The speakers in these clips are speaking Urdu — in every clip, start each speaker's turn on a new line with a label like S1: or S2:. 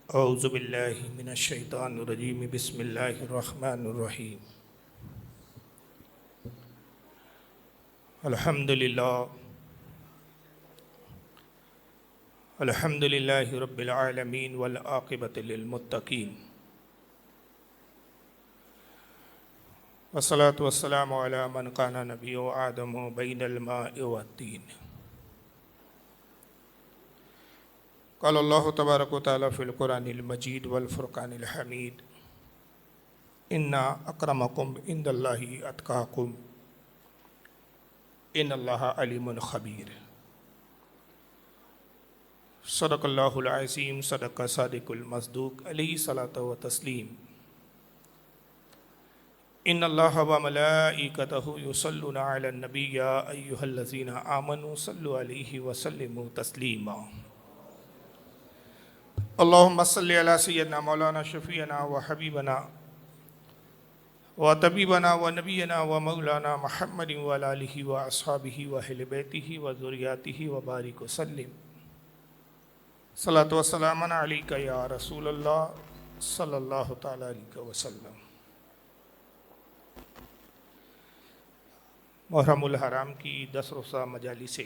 S1: اعوذ باللہ من الشیطان الرجیم بسم اللہ الرحمن الرحیم الحمد للہ رب العالمین والعاقبۃ للمتقین والصلاة والسلام علی من کان نبی آدم بین الماء والطین۔ قال اللہ تبارک و تعالی فی القرآن المجید والفرقان الحمید انا اکرمکم عند اللہ اتقاکم ان اللہ علیم خبیر۔ صدق اللہ العظیم، صدق صادق المصدوق، علیہ الصلاۃ والتسلیم۔ ان اللہ وملائکتہ یصلون علی النبی یا ایہا الذین آمنوا صلوا علیہ وسلموا تسلیما۔ اللہم صلی علی سیدنا مولانا شفیعنا وحبیبنا وطبیبنا ونبینا ومولانا محمد وعلی آلہ واصحابہ واہل بیتہ وذریاتہ وبارک وسلم۔ صلاۃ وسلام علیک یا رسول اللہ صلی اللہ تعالی علیہ وسلم۔ محرم الحرام کی 10 روزہ مجالس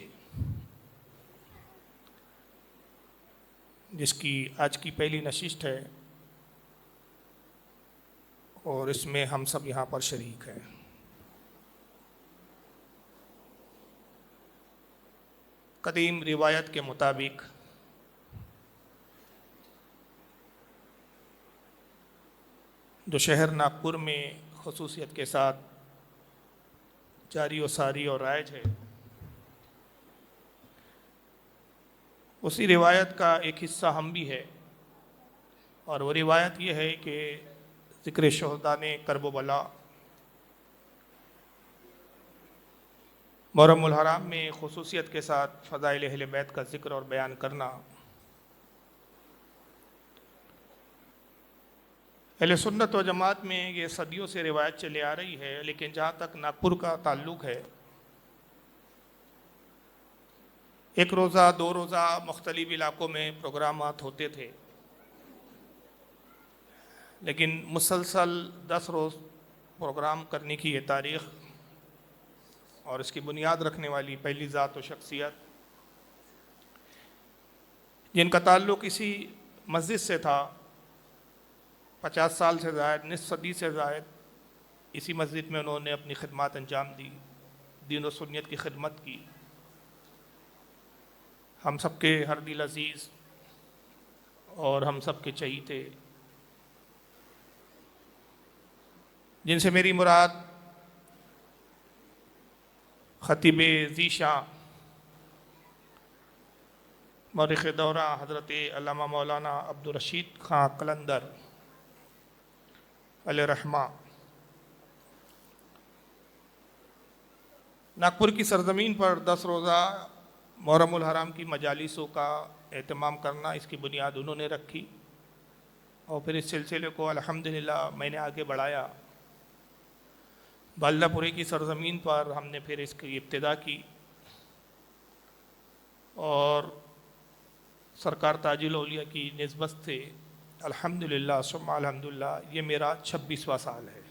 S1: جس کی آج کی پہلی نشست ہے اور اس میں ہم سب یہاں پر شریک ہیں۔ قدیم روایت کے مطابق جو شہر ناگپور میں خصوصیت کے ساتھ جاری و ساری اور رائج ہے، اسی روایت کا ایک حصہ ہم بھی ہے، اور وہ روایت یہ ہے کہ ذکر شہداء نے کرب و بلا محرم الحرام میں خصوصیت کے ساتھ فضائل اہل بیت کا ذکر اور بیان کرنا اہل سنت و جماعت میں یہ صدیوں سے روایت چلے آ رہی ہے، لیکن جہاں تک ناگپور کا تعلق ہے، ایک روزہ 2 روزہ مختلف علاقوں میں پروگرامات ہوتے تھے، لیکن مسلسل 10 روز پروگرام کرنے کی یہ تاریخ اور اس کی بنیاد رکھنے والی پہلی ذات و شخصیت جن کا تعلق اسی مسجد سے تھا، 50 سال سے زائد، نصف صدی سے زائد اسی مسجد میں انہوں نے اپنی خدمات انجام دی، دین و سنت کی خدمت کی، ہم سب کے ہر دل عزیز اور ہم سب کے چہیتے، جن سے میری مراد خطیب ذیشان مورخ دورہ حضرت علامہ مولانا عبدالرشید خان قلندر علیہ رحمہ ناگپور کی سرزمین پر 10 روزہ محرم الحرام کی مجالسوں کا اہتمام کرنا، اس کی بنیاد انہوں نے رکھی، اور پھر اس سلسلے کو الحمدللہ میں نے آگے بڑھایا۔ بالدہ پوری کی سرزمین پر ہم نے پھر اس کی ابتدا کی، اور سرکار تاج الاولیاء کی نسبت سے الحمدللہ ثم الحمدللہ یہ میرا 26واں سال ہے،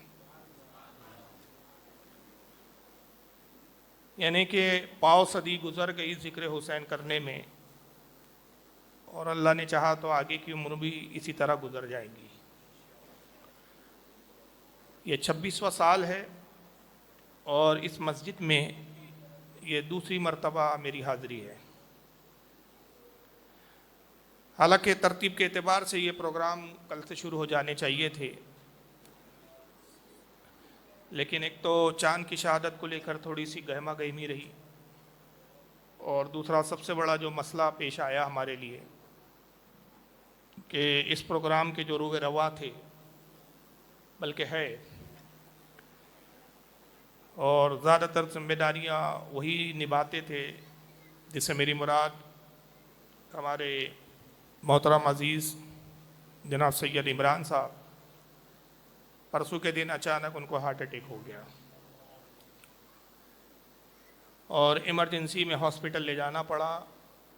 S1: یعنی کہ پاؤ صدی گزر گئی ذکر حسین کرنے میں، اور اللہ نے چاہا تو آگے کی عمر بھی اسی طرح گزر جائے گی۔ یہ 26واں سال ہے، اور اس مسجد میں یہ دوسری مرتبہ میری حاضری ہے۔ حالانکہ ترتیب کے اعتبار سے یہ پروگرام کل سے شروع ہو جانے چاہیے تھے، لیکن ایک تو چاند کی شہادت کو لے کر تھوڑی سی گہمہ گہمی رہی، اور دوسرا سب سے بڑا جو مسئلہ پیش آیا ہمارے لیے کہ اس پروگرام کے جو روح رواں تھے، بلکہ ہے، اور زیادہ تر ذمہ داریاں وہی نبھاتے تھے، جس سے میری مراد ہمارے محترم عزیز جناب سید عمران صاحب، پرسوں کے دن اچانک ان کو ہارٹ اٹیک ہو گیا، اور ایمرجنسی میں ہاسپٹل لے جانا پڑا،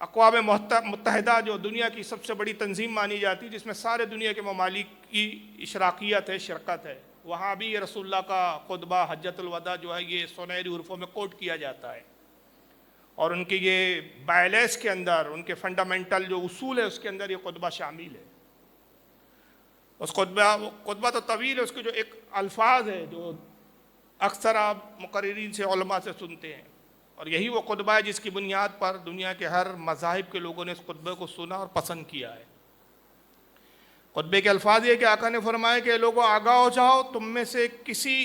S1: اقوام متحدہ جو دنیا کی سب سے بڑی تنظیم مانی جاتی ہے، جس میں سارے دنیا کے ممالک کی اشراکیت ہے، شرکت ہے، وہاں بھی یہ رسول اللہ کا خطبہ حجۃ الوداع جو ہے یہ سنہری حروفوں میں کوٹ کیا جاتا ہے، اور ان کے یہ بائلیس کے اندر، ان کے فنڈامنٹل جو اصول ہے اس کے اندر یہ خطبہ شامل ہے۔ اس خطبہ تو طویل ہے، اس کے جو ایک الفاظ ہے جو اکثر آپ مقررین سے، علماء سے سنتے ہیں، اور یہی وہ خطبہ ہے جس کی بنیاد پر دنیا کے ہر مذاہب کے لوگوں نے اس خطبے کو سنا اور پسند کیا ہے۔ خطبے کے الفاظ یہ کہ آقا نے فرمایا کہ لوگوں آگاہ ہو جاؤ، تم میں سے کسی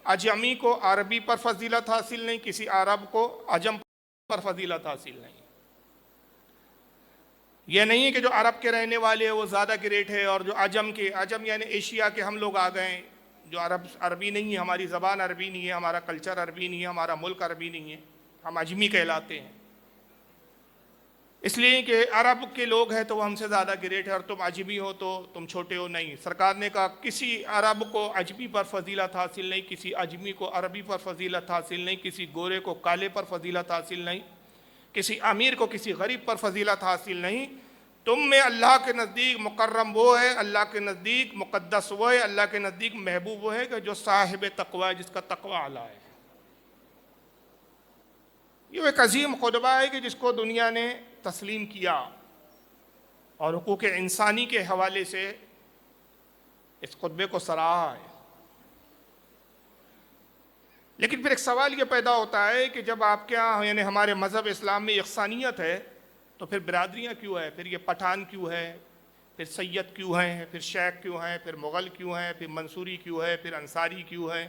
S1: اجمی کو عربی پر فضیلت حاصل نہیں، کسی عرب کو عجم پر فضیلت حاصل نہیں۔ یہ نہیں ہے کہ جو عرب کے رہنے والے ہیں وہ زیادہ گریٹ ہے، اور جو عجم یعنی ایشیا کے ہم لوگ آ گئے ہیں، جو عربی نہیں ہے، ہماری زبان عربی نہیں ہے، ہمارا کلچر عربی نہیں ہے، ہمارا ملک عربی نہیں ہے، ہم اجمی کہلاتے ہیں، اس لیے کہ عرب کے لوگ ہیں تو وہ ہم سے زیادہ گریٹ ہے، اور تم اجمی ہو تو تم چھوٹے ہو۔ نہیں، سرکار نے کہا کسی عرب کو اجمی پر فضیلت حاصل نہیں، کسی اجمی کو عربی پر فضیلت حاصل نہیں، کسی گورے کو کالے پر فضیلت حاصل نہیں، کسی امیر کو کسی غریب پر فضیلت حاصل نہیں۔ تم میں اللہ کے نزدیک مکرم وہ ہے، اللہ کے نزدیک مقدس وہ ہے، اللہ کے نزدیک محبوب وہ ہے کہ جو صاحب تقوی ہے، جس کا تقوی اعلیٰ ہے۔ یہ ایک عظیم خطبہ ہے کہ جس کو دنیا نے تسلیم کیا، اور حقوق انسانی کے حوالے سے اس خطبے کو سراہا ہے۔ لیکن پھر ایک سوال یہ پیدا ہوتا ہے کہ جب آپ کے یہاں یعنی ہمارے مذہب اسلام میں یکسانیت ہے تو پھر برادریاں کیوں ہے؟ پھر یہ پٹھان کیوں ہے؟ پھر سید کیوں ہیں؟ پھر شیخ کیوں ہیں؟ پھر مغل کیوں ہیں؟ پھر منصوری کیوں ہے؟ پھر انصاری کیوں ہے؟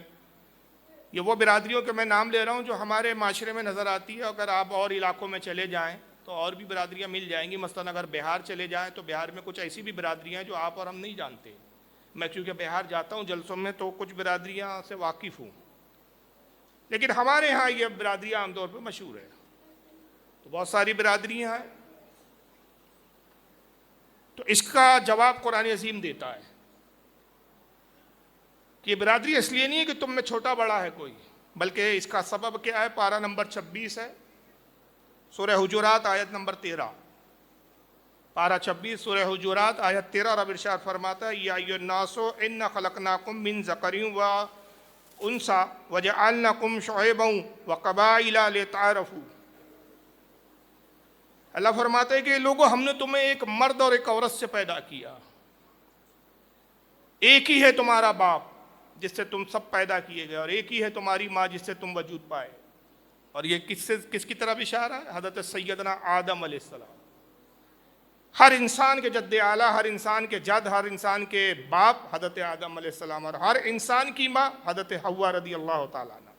S1: یہ وہ برادریوں کے میں نام لے رہا ہوں جو ہمارے معاشرے میں نظر آتی ہے۔ اگر آپ اور علاقوں میں چلے جائیں تو اور بھی برادریاں مل جائیں گی۔ مثلا اگر بہار چلے جائیں تو بہار میں کچھ ایسی بھی برادریاں ہیں جو آپ اور ہم نہیں جانتے۔ میں کیونکہ بہار جاتا ہوں جلسوں میں تو کچھ برادریاں سے واقف ہوں، لیکن ہمارے ہاں یہ برادریاں عام طور پہ مشہور ہے۔ تو بہت ساری برادریاں ہیں، تو اس کا جواب قرآن عظیم دیتا ہے کہ یہ برادری اس لیے نہیں ہے کہ تم میں چھوٹا بڑا ہے کوئی، بلکہ اس کا سبب کیا ہے؟ پارہ نمبر 26 ہے، سورہ حجرات آیت نمبر 13۔ پارہ 26 سورہ حجرات آیت 13، رب ارشاد فرماتا ہے یا ایھا الناس انا خلقناکم من ذکر و انثی وجعلناکم شعوبا وقبائل لتعارفوا۔ اللہ فرماتا ہے کہ لوگوں ہم نے تمہیں ایک مرد اور ایک عورت سے پیدا کیا، ایک ہی ہے تمہارا باپ جس سے تم سب پیدا کیے گئے، اور ایک ہی ہے تمہاری ماں جس سے تم وجود پائے۔ اور یہ کس کی طرف اشارہ ہے؟ حضرت سیدنا آدم علیہ السلام۔ ہر انسان کے جد اعلیٰ، ہر انسان کے جد، ہر انسان کے باپ حضرت آدم علیہ السلام، اور ہر انسان کی ماں حضرت حوا رضی اللہ تعالیٰ عنہ۔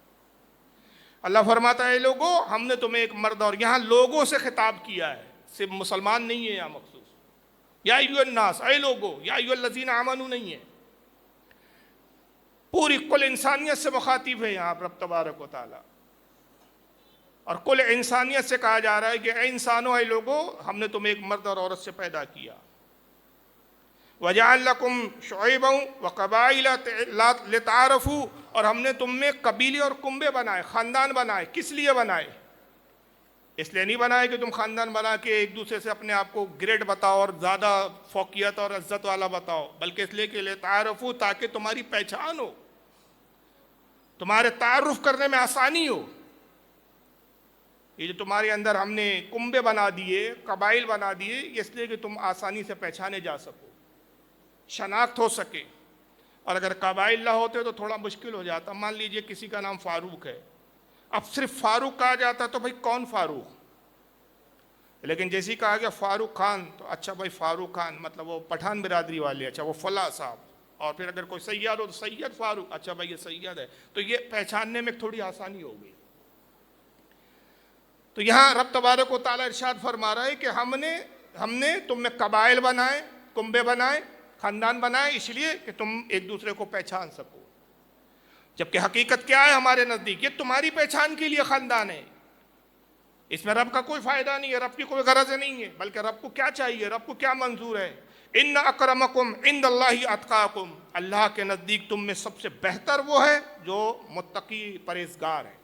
S1: اللہ فرماتا ہے لوگوں ہم نے تمہیں ایک مرد، اور یہاں لوگوں سے خطاب کیا ہے، صرف مسلمان نہیں ہے یہاں مخصوص، یا ایھا الناس، اے لوگوں، یا ایھا الذین آمنوا نہیں ہے، پوری کل انسانیت سے مخاطب ہے یہاں رب تبارک و تعالیٰ، اور کل انسانیت سے کہا جا رہا ہے کہ اے انسانوں، اے لوگوں، ہم نے تمہیں ایک مرد اور عورت سے پیدا کیا۔ وَجَعَلْنَكُمْ شُعُوبًا وَقَبَائِلَ لِتَعَارَفُوا، اور ہم نے تم میں قبیلے اور کنبے بنائے، خاندان بنائے۔ کس لیے بنائے؟ اس لیے نہیں بنائے کہ تم خاندان بنا کے ایک دوسرے سے اپنے آپ کو گریڈ بتاؤ اور زیادہ فوقیت اور عزت والا بتاؤ، بلکہ اس لیے کہ لِتَعَارَفُوا، تاکہ تمہاری پہچان ہو، تمہارے تعارف کرنے میں آسانی ہو۔ یہ جو تمہارے اندر ہم نے کنبے بنا دیے، قبائل بنا دیے، اس لیے کہ تم آسانی سے پہچانے جا سکو، شناخت ہو سکے۔ اور اگر قبائل نہ ہوتے تو تھوڑا مشکل ہو جاتا۔ مان لیجئے کسی کا نام فاروق ہے، اب صرف فاروق کہا جاتا تو بھائی کون فاروق، لیکن جیسے ہی کہا گیا فاروق خان تو اچھا بھائی فاروق خان مطلب وہ پٹھان برادری والے، اچھا وہ فلاں صاحب۔ اور پھر اگر کوئی سید ہو تو سید فاروق، اچھا بھائی یہ سید ہے، تو یہ پہچاننے میں تھوڑی آسانی ہوگی۔ تو یہاں رب تبارک و تعالیٰ ارشاد فرما رہا ہے کہ ہم نے تم میں قبائل بنائے، کنبے بنائے، خاندان بنائے، اس لیے کہ تم ایک دوسرے کو پہچان سکو۔ جبکہ حقیقت کیا ہے ہمارے نزدیک؟ یہ تمہاری پہچان کے لیے خاندان ہے، اس میں رب کا کوئی فائدہ نہیں ہے، رب کی کوئی غرض نہیں ہے، بلکہ رب کو کیا چاہیے، رب کو کیا منظور ہے؟ ان اکرمکم عند اللہ اتقاکم، اللہ کے نزدیک تم میں سب سے بہتر وہ ہے جو متقی پرہیزگار ہے۔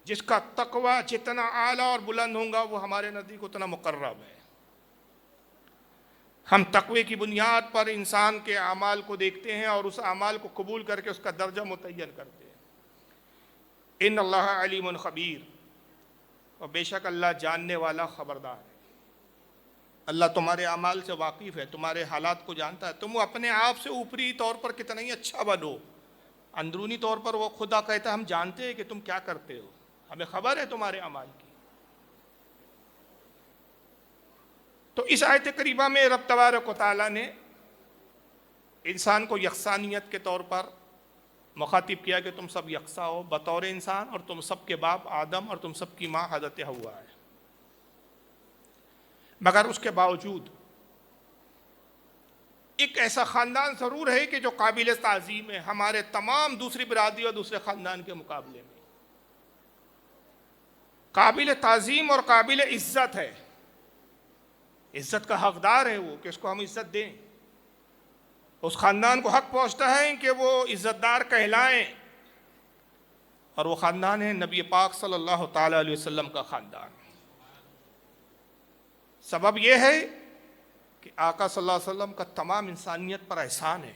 S1: جس کا تقوی جتنا اعلیٰ اور بلند ہوگا وہ ہمارے نزدیک اتنا مقرب ہے۔ ہم تقوی کی بنیاد پر انسان کے اعمال کو دیکھتے ہیں اور اس اعمال کو قبول کر کے اس کا درجہ متعین کرتے ہیں۔ ان اللہ علیم خبیر، اور بے شک اللہ جاننے والا خبردار ہے۔ اللہ تمہارے اعمال سے واقف ہے، تمہارے حالات کو جانتا ہے۔ تم اپنے آپ سے اوپری طور پر کتنا ہی اچھا بنو، اندرونی طور پر وہ خدا کہتا ہے ہم جانتے ہیں کہ تم کیا کرتے ہو، ہمیں خبر ہے تمہارے اعمال کی۔ تو اس آیت کریمہ میں رب تبارک و تعالیٰ نے انسان کو یکسانیت کے طور پر مخاطب کیا کہ تم سب یکساں ہو بطور انسان، اور تم سب کے باپ آدم اور تم سب کی ماں حضرت حوا ہے۔ مگر اس کے باوجود ایک ایسا خاندان ضرور ہے کہ جو قابل تعظیم ہے ہمارے تمام دوسری برادری اور دوسرے خاندان کے مقابلے میں، قابل تعظیم اور قابل عزت ہے، عزت کا حقدار ہے وہ کہ اس کو ہم عزت دیں، اس خاندان کو حق پہنچتا ہے کہ وہ عزت دار کہلائیں، اور وہ خاندان ہے نبی پاک صلی اللہ تعالی علیہ وسلم کا خاندان۔ سبب یہ ہے کہ آقا صلی اللہ علیہ وسلم کا تمام انسانیت پر احسان ہے،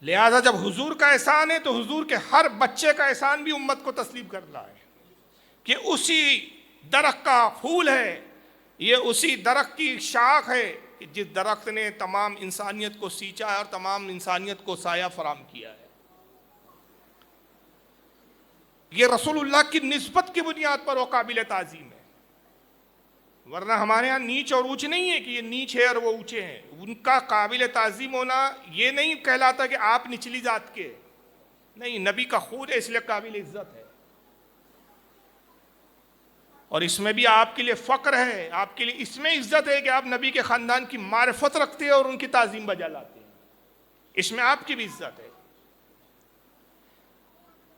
S1: لہذا جب حضور کا احسان ہے تو حضور کے ہر بچے کا احسان بھی امت کو تسلیم کر رہا ہے کہ اسی درخت کا پھول ہے، یہ اسی درخت کی شاخ ہے کہ جس درخت نے تمام انسانیت کو سینچا ہے اور تمام انسانیت کو سایہ فراہم کیا ہے۔ یہ رسول اللہ کی نسبت کی بنیاد پر وہ قابل تعظیم ہے، ورنہ ہمارے ہاں نیچ اور اونچ نہیں ہے کہ یہ نیچ ہے اور وہ اونچے ہیں۔ ان کا قابل تعظیم ہونا یہ نہیں کہلاتا کہ آپ نچلی ذات کے، نہیں، نبی کا خود ہے اس لیے قابل عزت ہے، اور اس میں بھی آپ کے لیے فخر ہے، آپ کے لیے اس میں عزت ہے کہ آپ نبی کے خاندان کی معرفت رکھتے ہیں اور ان کی تعظیم بجا لاتے ہیں، اس میں آپ کی بھی عزت ہے۔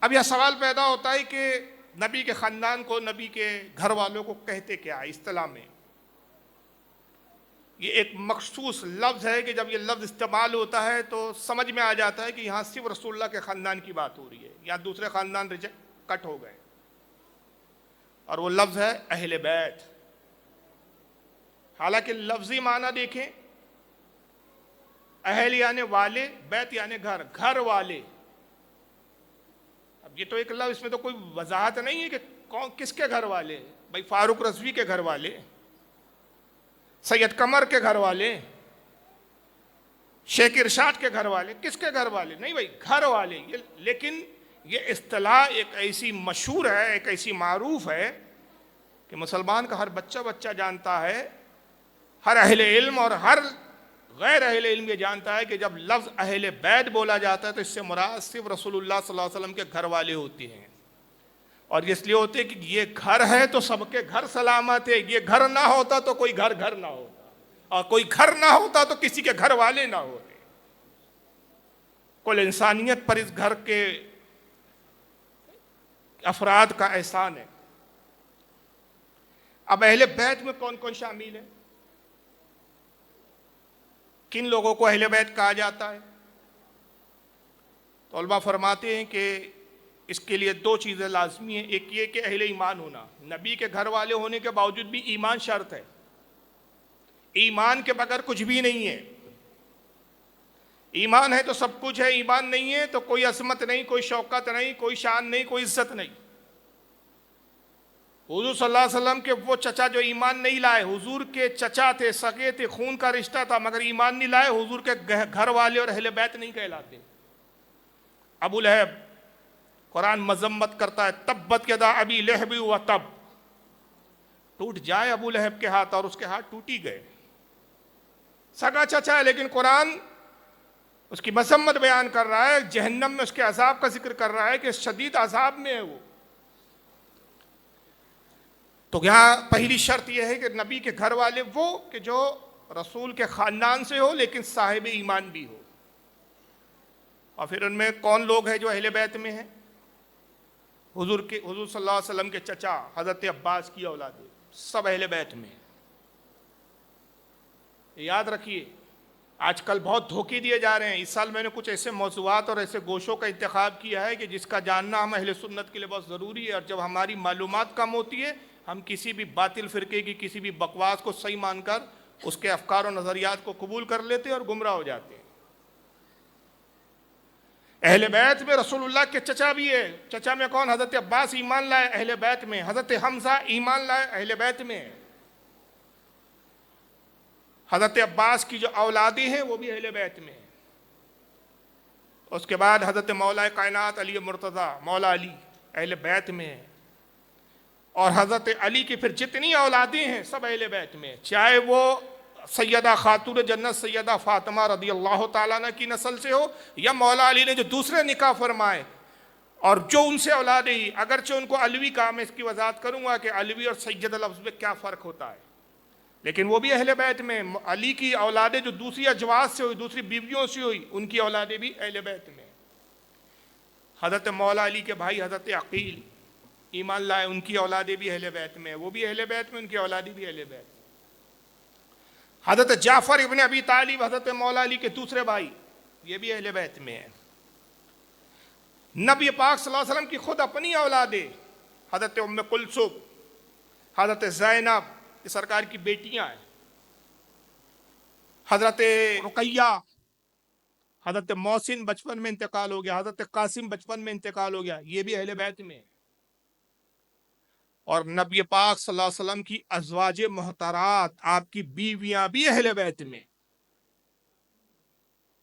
S1: اب یہ سوال پیدا ہوتا ہے کہ نبی کے خاندان کو، نبی کے گھر والوں کو کہتے کیا ہے اصطلاح میں؟ یہ ایک مخصوص لفظ ہے کہ جب یہ لفظ استعمال ہوتا ہے تو سمجھ میں آ جاتا ہے کہ یہاں صرف رسول اللہ کے خاندان کی بات ہو رہی ہے، یا دوسرے خاندان کٹ ہو گئے، اور وہ لفظ ہے اہل بیت۔ حالانکہ لفظی معنی دیکھیں، اہل یعنی والے، بیت یعنی گھر، گھر والے۔ اب یہ تو ایک لفظ، اس میں تو کوئی وضاحت نہیں ہے کہ کس کے گھر والے، بھائی فاروق رضوی کے گھر والے، سید قمر کے گھر والے، شیخ ارشاد کے گھر والے، کس کے گھر والے؟ نہیں بھائی، گھر والے۔ لیکن یہ اصطلاح ایک ایسی مشہور ہے، ایک ایسی معروف ہے کہ مسلمان کا ہر بچہ جانتا ہے، ہر اہل علم اور ہر غیر اہل علم یہ جانتا ہے کہ جب لفظ اہل بیت بولا جاتا ہے تو اس سے مراد صرف رسول اللہ صلی اللہ علیہ وسلم کے گھر والے ہوتے ہیں، اور اس لیے ہوتے کہ یہ گھر ہے تو سب کے گھر سلامت ہے، یہ گھر نہ ہوتا تو کوئی گھر نہ ہوتا، اور کوئی گھر نہ ہوتا تو کسی کے گھر والے نہ ہوتے۔ کل انسانیت پر اس گھر کے افراد کا احسان ہے۔ اب اہل بیت میں کون کون شامل ہے؟ کن لوگوں کو اہل بیت کہا جاتا ہے؟ تو علماء فرماتے ہیں کہ اس کے لیے دو چیزیں لازمی ہیں۔ ایک یہ کہ اہل ایمان ہونا، نبی کے گھر والے ہونے کے باوجود بھی ایمان شرط ہے، ایمان کے بغیر کچھ بھی نہیں ہے۔ ایمان ہے تو سب کچھ ہے، ایمان نہیں ہے تو کوئی عظمت نہیں، کوئی شوکت نہیں، کوئی شان نہیں، کوئی عزت نہیں۔ حضور صلی اللہ علیہ وسلم کے وہ چچا جو ایمان نہیں لائے، حضور کے چچا تھے، سگے تھے، خون کا رشتہ تھا، مگر ایمان نہیں لائے، حضور کے گھر والے اور اہل بیت نہیں کہلاتے۔ ابو لہب، قرآن مذمت کرتا ہے، تبت یدا ابی لہب و تب، ٹوٹ جائے ابو لہب کے ہاتھ، اور اس کے ہاتھ ٹوٹ ہی گئے۔ سگا چچا ہے لیکن قرآن اس کی مذمت بیان کر رہا ہے، جہنم میں اس کے عذاب کا ذکر کر رہا ہے کہ شدید عذاب میں ہے وہ۔ تو یہاں پہلی شرط یہ ہے کہ نبی کے گھر والے وہ کہ جو رسول کے خاندان سے ہو لیکن صاحب ایمان بھی ہو۔ اور پھر ان میں کون لوگ ہیں جو اہل بیت میں ہیں؟ حضور صلی اللہ علیہ وسلم کے چچا حضرت عباس کی اولاد، سب اہل بیت میں ہیں۔ یاد رکھیے، آج کل بہت دھوکے دیے جا رہے ہیں. اس سال میں نے کچھ ایسے موضوعات اور ایسے گوشوں کا انتخاب کیا ہے کہ جس کا جاننا ہم اہل سنت کے لیے بہت ضروری ہے, اور جب ہماری معلومات کم ہوتی ہے ہم کسی بھی باطل فرقے کی کسی بھی بکواس کو صحیح مان کر اس کے افکار و نظریات کو قبول کر لیتے ہیں اور گمراہ ہو جاتے ہیں. اہل بیت میں رسول اللہ کے چچا بھی ہے. چچا میں کون؟ حضرت عباس ایمان لائے اہل بیت میں. حضرت حمزہ ایمان لائے اہل بیت میں. حضرت عباس کی جو اولادیں ہیں وہ بھی اہل بیت میں ہیں. اس کے بعد حضرت مولا کائنات علی مرتضیٰ مولا علی اہل بیت میں ہیں. اور حضرت علی کی پھر جتنی اولادیں ہیں سب اہل بیت میں ہیں, چاہے وہ سیدہ خاتون جنت سیدہ فاطمہ رضی اللہ تعالیٰ عنہ کی نسل سے ہو, یا مولا علی نے جو دوسرے نکاح فرمائے اور جو ان سے اولادیں ہی, اگرچہ ان کو علوی کہا. میں اس کی وضاحت کروں گا کہ علوی اور سید لفظ میں کیا فرق ہوتا ہے, لیکن وہ بھی اہل بیت میں. علی کی اولادیں جو دوسری ازواج سے ہوئی, دوسری بیویوں سے ہوئی, ان کی اولادیں بھی اہل بیت میں. حضرت مولا علی کے بھائی حضرت عقیل ایمان لائے, ان کی اولادیں بھی اہل بیت میں, وہ بھی اہل بیت میں, ان کی اولادیں بھی اہل بیت. حضرت جعفر ابن ابی طالب حضرت مولا علی کے دوسرے بھائی, یہ بھی اہل بیت میں ہیں. نبی پاک صلی اللہ علیہ وسلم کی خود اپنی اولادیں حضرت ام کلثوم حضرت زینب یہ سرکار کی بیٹیاں ہیں. حضرت رقیہ, حضرت محسن بچپن میں انتقال ہو گیا, حضرت قاسم بچپن میں انتقال ہو گیا, یہ بھی اہل بیت میں. اور نبی پاک صلی اللہ علیہ وسلم کی ازواج محترات آپ کی بیویاں بھی اہل بیت میں,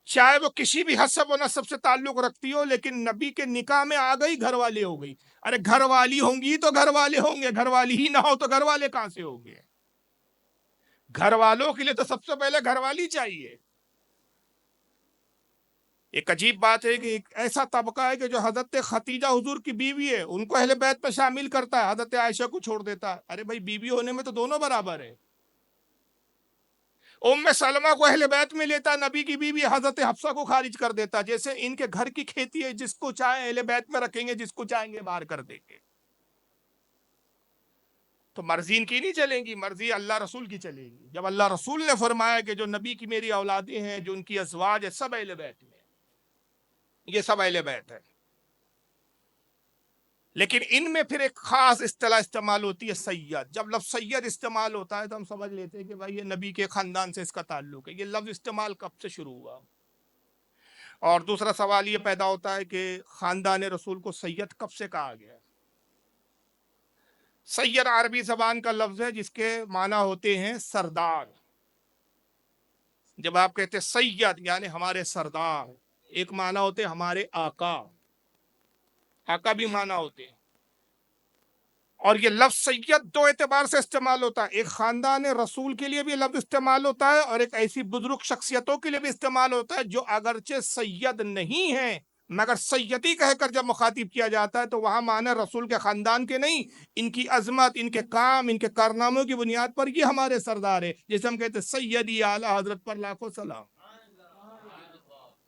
S1: چاہے وہ کسی بھی حسب و نسب سے تعلق رکھتی ہو, لیکن نبی کے نکاح میں آ گئی گھر والی ہو گئی. ارے گھر والی ہوں گی تو گھر والے ہوں گے, گھر والی ہی نہ ہو تو گھر والے کہاں سے ہوں گے؟ گھر والوں کے لیے تو سب سے پہلے گھر والی چاہیے. ایک عجیب بات ہے کہ ایک ایسا طبقہ ہے کہ جو حضرت ختیجہ حضور کی بیوی ہے ان کو اہل بیت میں شامل کرتا ہے, حضرت عائشہ کو چھوڑ دیتا ہے. ارے بھائی بیوی ہونے میں تو دونوں برابر ہے. ام سلمہ کو اہل بیت میں لیتا, نبی کی بیوی حضرت حفصہ کو خارج کر دیتا. جیسے ان کے گھر کی کھیتی ہے, جس کو چاہے اہل بیت میں رکھیں گے, جس کو چاہیں گے باہر کر دیں گے. تو مرضی ان کی نہیں چلیں گی, مرضی اللہ رسول کی چلے گی. جب اللہ رسول نے فرمایا کہ جو نبی کی میری اولادیں ہیں, جو ان کی ازواج ہے, سب اہل بیت میں, یہ سب اہل بیت ہے. لیکن ان میں پھر ایک خاص اصطلاح استعمال ہوتی ہے سید. جب لفظ سید استعمال ہوتا ہے تو ہم سمجھ لیتے ہیں کہ بھائی یہ نبی کے خاندان سے اس کا تعلق ہے. یہ لفظ استعمال کب سے شروع ہوا؟ اور دوسرا سوال یہ پیدا ہوتا ہے کہ خاندان رسول کو سید کب سے کہا گیا؟ سید عربی زبان کا لفظ ہے جس کے معنی ہوتے ہیں سردار. جب آپ کہتے ہیں سید یعنی ہمارے سردار, ایک معنی ہوتے ہیں ہمارے آقا, آقا بھی معنی ہوتے ہیں. اور یہ لفظ سید دو اعتبار سے استعمال ہوتا ہے. ایک خاندان رسول کے لیے بھی لفظ استعمال ہوتا ہے, اور ایک ایسی بزرگ شخصیتوں کے لیے بھی استعمال ہوتا ہے جو اگرچہ سید نہیں ہیں مگر سیدی کہہ کر جب مخاطب کیا جاتا ہے تو وہاں معنی رسول کے خاندان کے نہیں, ان کی عظمت, ان کے کام, ان کے کارناموں کی بنیاد پر یہ ہمارے سردار ہے. جیسے ہم کہتے ہیں سیدی اعلیٰ حضرت پر لاکھوں سلام.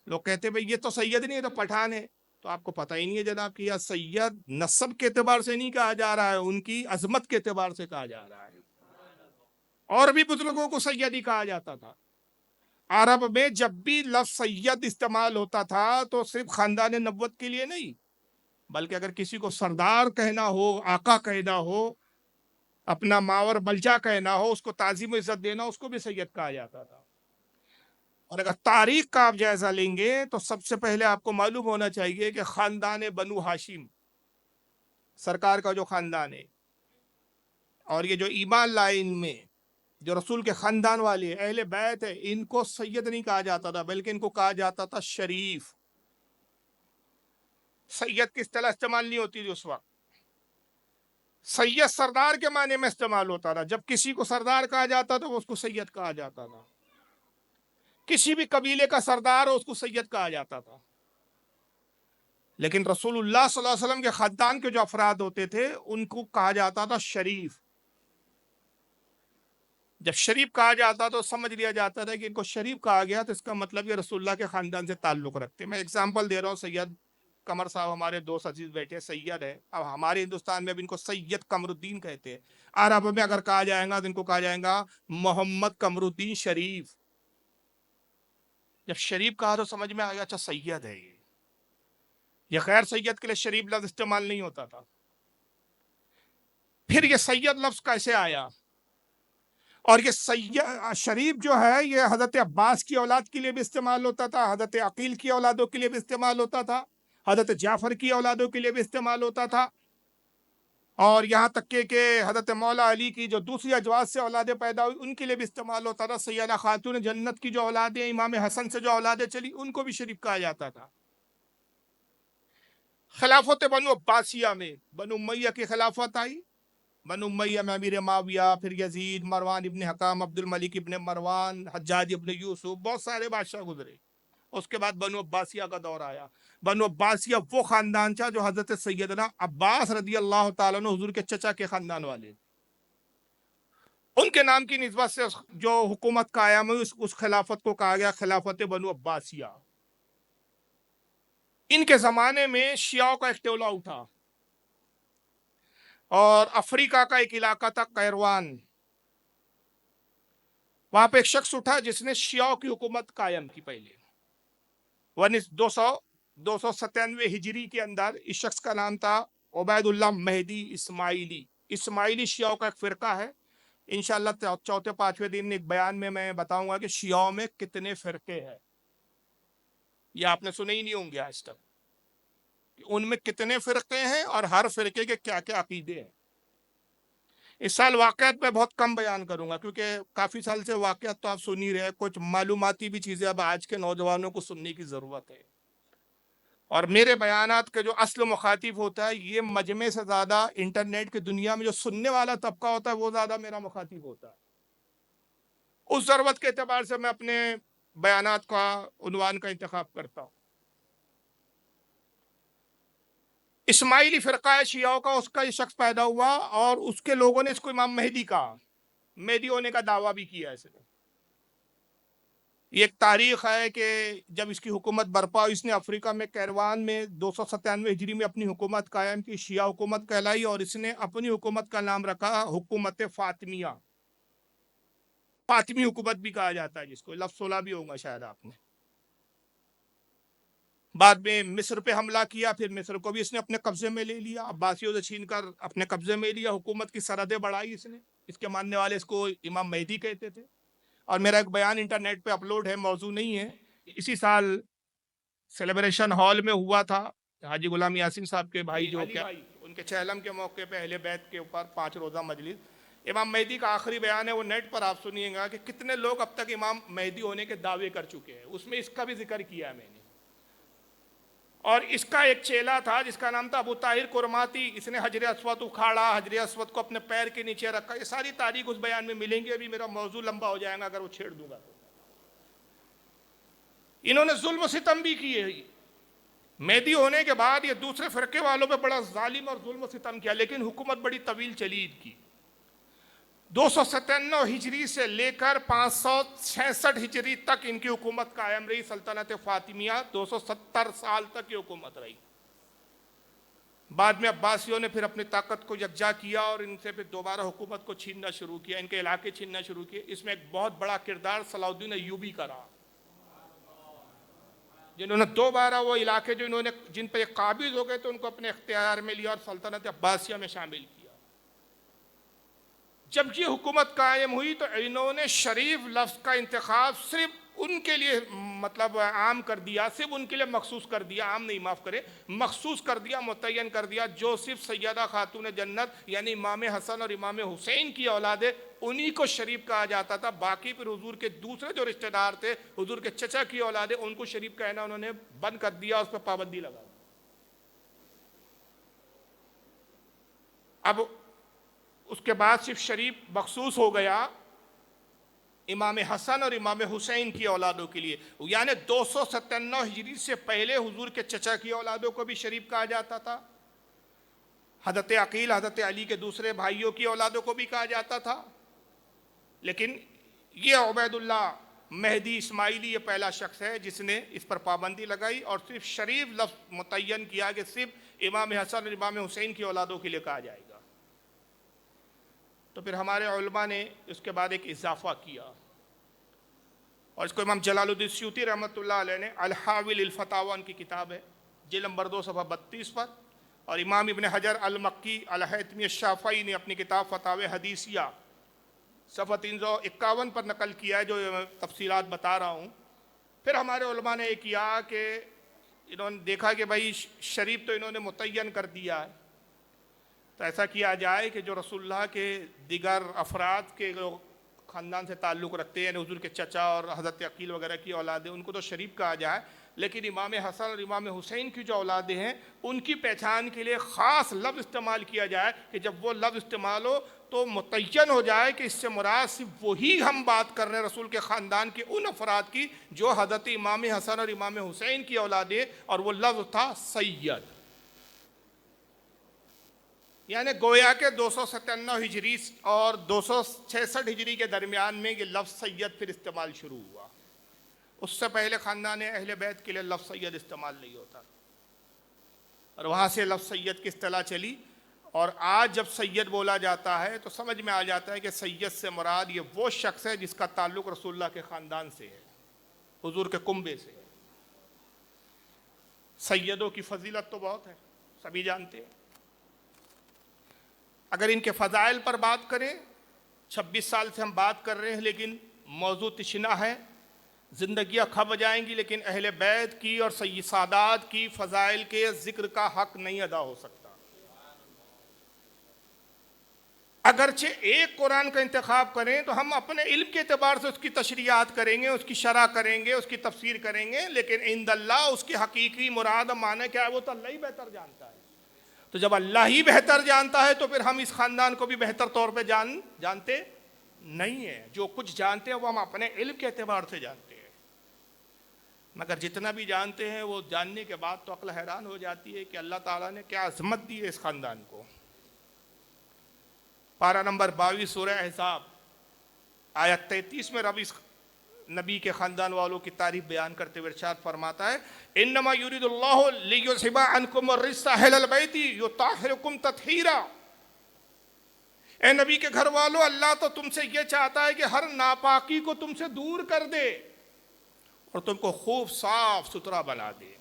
S1: لوگ کہتے ہیں بھئی یہ تو سید نہیں, یہ تو پٹھان ہے. تو آپ کو پتہ ہی نہیں ہے جناب کہ یہ سید نسب کے اعتبار سے نہیں کہا جا رہا ہے, ان کی عظمت کے اعتبار سے کہا جا رہا ہے. اور بھی بزرگوں کو سیدی کہا جاتا تھا. عرب میں جب بھی لفظ سید استعمال ہوتا تھا تو صرف خاندان نبوت کے لیے نہیں, بلکہ اگر کسی کو سردار کہنا ہو, آقا کہنا ہو, اپنا ماور بلجا کہنا ہو, اس کو تعظیم و عزت دینا, اس کو بھی سید کہا جاتا تھا. اور اگر تاریخ کا آپ جائزہ لیں گے تو سب سے پہلے آپ کو معلوم ہونا چاہیے کہ خاندان بنو ہاشم سرکار کا جو خاندان ہے, اور یہ جو ایمان لائے ان میں جو رسول کے خاندان والے اہل بیت ہے, ان کو سید نہیں کہا جاتا تھا بلکہ ان کو کہا جاتا تھا شریف. سید کی اصطلاح استعمال نہیں ہوتی تھی اس وقت. سید سردار کے معنی میں استعمال ہوتا تھا. جب کسی کو سردار کہا جاتا تھا وہ اس کو سید کہا جاتا تھا. کسی بھی قبیلے کا سردار ہو اس کو سید کہا جاتا تھا. لیکن رسول اللہ صلی اللہ علیہ وسلم کے خاندان کے جو افراد ہوتے تھے ان کو کہا جاتا تھا شریف. جب شریف کہا جاتا تو سمجھ لیا جاتا تھا کہ ان کو شریف کہا گیا تو اس کا مطلب یہ رسول اللہ کے خاندان سے تعلق رکھتے. میں اگزامپل دے رہا ہوں, سید قمر صاحب ہمارے دوست عزیز بیٹھے سید ہے. اب ہمارے ہندوستان میں بھی ان کو سید قمر الدین کہتے ہیں. عرب میں اگر کہا جائے گا تو ان کو کہا جائے گا محمد قمر الدین شریف. جب شریف کہا تو سمجھ میں آیا اچھا سید ہے یہ غیر سید کے لیے شریف لفظ استعمال نہیں ہوتا تھا. پھر یہ سید لفظ کیسے آیا؟ اور یہ سید شریف جو ہے یہ حضرت عباس کی اولاد کے لیے بھی استعمال ہوتا تھا, حضرت عقیل کی اولادوں کے لیے بھی استعمال ہوتا تھا, حضرت جعفر کی اولادوں کے لیے بھی استعمال ہوتا تھا, اور یہاں تک کہ حضرت مولا علی کی جو دوسری ازواج سے اولادیں پیدا ہوئی ان کے لیے بھی استعمال ہوتا تھا. سیدہ خاتون جنت کی جو اولادیں, امام حسن سے جو اولادیں چلی, ان کو بھی شریف کہا جاتا تھا. خلافت بنو عباسیہ میں بنو امیہ کی خلافت آئی. بنو امیہ میں امیر معاویہ, پھر یزید, مروان ابن حکام, عبد الملک ابن مروان, حجاج ابن یوسف, بہت سارے بادشاہ گزرے. اس کے بعد بنو عباسیہ کا دور آیا. بنو عباسیہ وہ خاندان تھا جو حضرت سیدنا عباس رضی اللہ تعالیٰ عنہ حضور کے چچا کے خاندان والے, ان کے نام کی نسبت سے جو حکومت قائم ہوئی اس خلافت کو کہا گیا خلافت بنو عباسیہ. ان کے زمانے میں شیعوں کا ایک ٹولہ اٹھا, اور افریقہ کا ایک علاقہ تھا قیروان, وہاں پہ ایک شخص اٹھا جس نے شیعوں کی حکومت قائم کی. پہلے 297 ہجری کے اندر اس شخص کا نام تھا عبید اللہ مہدی اسماعیلی. اسماعیلی شیعوں کا ایک فرقہ ہے. انشاءاللہ چوتھے پانچویں دن ایک بیان میں بتاؤں گا کہ شیعوں میں کتنے فرقے ہیں. یہ آپ نے سنے ہی نہیں ہوں گے آج تک, ان میں کتنے فرقے ہیں اور ہر فرقے کے کیا کیا عقیدے ہیں. اس سال واقعات میں بہت کم بیان کروں گا کیونکہ کافی سال سے واقعات تو آپ سن ہی رہے, کچھ معلوماتی بھی چیزیں اب آج کے نوجوانوں کو سننے کی ضرورت ہے. اور میرے بیانات کے جو اصل مخاطب ہوتا ہے یہ مجمع سے زیادہ انٹرنیٹ کی دنیا میں جو سننے والا طبقہ ہوتا ہے وہ زیادہ میرا مخاطب ہوتا ہے. اس ضرورت کے اعتبار سے میں اپنے بیانات کا عنوان کا انتخاب کرتا ہوں. اسماعیلی فرقہ شیعوں کا, اس کا یہ شخص پیدا ہوا اور اس کے لوگوں نے اس کو امام مہدی کہا, مہدی ہونے کا دعویٰ بھی کیا اس نے. یہ ایک تاریخ ہے کہ جب اس کی حکومت برپا ہوئی, اس نے افریقہ میں قیروان میں 297 ہجری میں اپنی حکومت قائم کی, شیعہ حکومت کہلائی, اور اس نے اپنی حکومت کا نام رکھا حکومت فاطمیہ. فاطمی حکومت بھی کہا جاتا ہے جس کو, لفظ سنا بھی ہوگا شاید آپ نے. بعد میں مصر پہ حملہ کیا, پھر مصر کو بھی اس نے اپنے قبضے میں لے لیا, عباسیوں سے چھین کر اپنے قبضے میں لیا, حکومت کی سرحدیں بڑھائی اس نے. اس کے ماننے والے اس کو امام مہدی کہتے تھے. اور میرا ایک بیان انٹرنیٹ پہ اپلوڈ ہے, موضوع نہیں ہے. اسی سال سیلیبریشن ہال میں ہوا تھا, حاجی غلام یاسین صاحب کے بھائی جو کیا ان کے چہلم کے موقع پہ اہل بیت کے اوپر 5 روزہ مجلس. امام مہدی کا آخری بیان ہے, وہ نیٹ پر آپ سنیے گا کہ کتنے لوگ اب تک امام مہدی ہونے کے دعوے کر چکے ہیں. اس میں اس کا بھی ذکر کیا ہے میں نے. اور اس کا ایک چیلا تھا جس کا نام تھا ابو طاہر کرماتی, اس نے حجر اسود اکھاڑا, حجر اسود کو اپنے پیر کے نیچے رکھا. یہ ساری تاریخ اس بیان میں ملیں گے, ابھی میرا موضوع لمبا ہو جائے گا اگر وہ چھیڑ دوں گا تو. انہوں نے ظلم و ستم بھی کیے. مہدی ہونے کے بعد یہ دوسرے فرقے والوں پہ بڑا ظالم اور ظلم و ستم کیا, لیکن حکومت بڑی طویل چلی ان کی. 297 ہجری سے لے کر 566 ہجری تک ان کی حکومت قائم رہی. سلطنت فاطمیہ 270 سال تک یہ حکومت رہی. بعد میں عباسیوں نے پھر اپنی طاقت کو یکجا کیا اور ان سے پھر دوبارہ حکومت کو چھیننا شروع کیا, ان کے علاقے چھیننا شروع کیے. اس میں ایک بہت بڑا کردار صلاح الدین ایوبی کا رہا, جنہوں نے دوبارہ وہ علاقے جو انہوں نے جن پہ قابض ہو گئے تو ان کو اپنے اختیار میں لیا اور سلطنت عباسیہ میں شامل کیا. جب یہ حکومت قائم ہوئی تو انہوں نے شریف لفظ کا انتخاب صرف ان کے لیے مطلب عام کر دیا, صرف ان کے لیے مخصوص کر دیا, عام نہیں معاف کرے, مخصوص کر دیا, متعین کر دیا, جو صرف سیدہ خاتون جنت یعنی امام حسن اور امام حسین کی اولادیں انہی کو شریف کہا جاتا تھا. باقی پھر حضور کے دوسرے جو رشتہ دار تھے, حضور کے چچا کی اولادیں, ان کو شریف کہنا انہوں نے بند کر دیا, اس پہ پابندی لگا. اب اس کے بعد صرف شریف مخصوص ہو گیا امام حسن اور امام حسین کی اولادوں کے لیے, یعنی 297 ہجری سے پہلے حضور کے چچا کی اولادوں کو بھی شریف کہا جاتا تھا, حضرت عقیل حضرت علی کے دوسرے بھائیوں کی اولادوں کو بھی کہا جاتا تھا. لیکن یہ عبید اللہ مہدی اسماعیلی یہ پہلا شخص ہے جس نے اس پر پابندی لگائی اور صرف شریف لفظ متعین کیا کہ صرف امام حسن اور امام حسین کی اولادوں کے لیے کہا جائے گا. تو پھر ہمارے علماء نے اس کے بعد ایک اضافہ کیا, اور اس کو امام جلالالدین سیوطی رحمۃ اللہ علیہ نے الحاوی للفتاوی ان کی کتاب ہے، جلد نمبر 2 صفحہ 32 پر، اور امام ابن حجر المکی الحیثمی الشافعی نے اپنی کتاب فتاوی حدیثیہ صفحہ 351 پر نقل کیا ہے، جو تفصیلات بتا رہا ہوں۔ پھر ہمارے علماء نے یہ کیا کہ انہوں نے دیکھا کہ بھائی شریف تو انہوں نے متعین کر دیا ہے، تو ایسا کیا جائے کہ جو رسول اللہ کے دیگر افراد کے جو خاندان سے تعلق رکھتے ہیں، یعنی حضور کے چچا اور حضرت عقیل وغیرہ کی اولادیں، ان کو تو شریف کہا جائے، لیکن امام حسن اور امام حسین کی جو اولادیں ہیں ان کی پہچان کے لیے خاص لفظ استعمال کیا جائے کہ جب وہ لفظ استعمال ہو تو متعین ہو جائے کہ اس سے مراد صرف وہی ہم بات کر رہے ہیں رسول کے خاندان کے ان افراد کی جو حضرت امام حسن اور امام حسین کی اولادیں، اور وہ لفظ تھا سید۔ یعنی گویا کہ 297 ہجری اور 266 ہجری کے درمیان میں یہ لفظ سید پھر استعمال شروع ہوا۔ اس سے پہلے خاندان اہل بیت کے لیے لفظ سید استعمال نہیں ہوتا، اور وہاں سے لفظ سید کی اصطلاح چلی، اور آج جب سید بولا جاتا ہے تو سمجھ میں آ جاتا ہے کہ سید سے مراد یہ وہ شخص ہے جس کا تعلق رسول اللہ کے خاندان سے ہے، حضور کے کنبے سے ہے۔ سیدوں کی فضیلت تو بہت ہے، سبھی جانتے ہیں۔ اگر ان کے فضائل پر بات کریں، 26 سال سے ہم بات کر رہے ہیں، لیکن موضوع تشنا ہے، زندگیاں کھپ جائیں گی، لیکن اہل بیت کی اور سید سادات کی فضائل کے ذکر کا حق نہیں ادا ہو سکتا۔ اگرچہ ایک قرآن کا انتخاب کریں تو ہم اپنے علم کے اعتبار سے اس کی تشریحات کریں گے، اس کی شرح کریں گے، اس کی تفسیر کریں گے، لیکن عند اللہ اس کی حقیقی مراد معنی کیا ہے وہ تو اللہ ہی بہتر جانتا ہے۔ تو جب اللہ ہی بہتر جانتا ہے تو پھر ہم اس خاندان کو بھی بہتر طور پہ جانتے نہیں ہیں۔ جو کچھ جانتے ہیں وہ ہم اپنے علم کے اعتبار سے جانتے ہیں، مگر جتنا بھی جانتے ہیں وہ جاننے کے بعد تو عقل حیران ہو جاتی ہے کہ اللہ تعالیٰ نے کیا عظمت دی ہے اس خاندان کو۔ پارہ نمبر 22 سورہ احزاب آیت 33 میں رب اس نبی کے خاندان والوں کی تعریف بیان کرتے ہوئے ارشاد فرماتا ہے، انما یرید اللہ لیذھب عنکم الرجس اہل البیت یطہرکم تطہیرا۔ اے نبی کے گھر والوں، اللہ تو تم سے یہ چاہتا ہے کہ ہر ناپاکی کو تم سے دور کر دے اور تم کو خوب صاف ستھرا بنا دے۔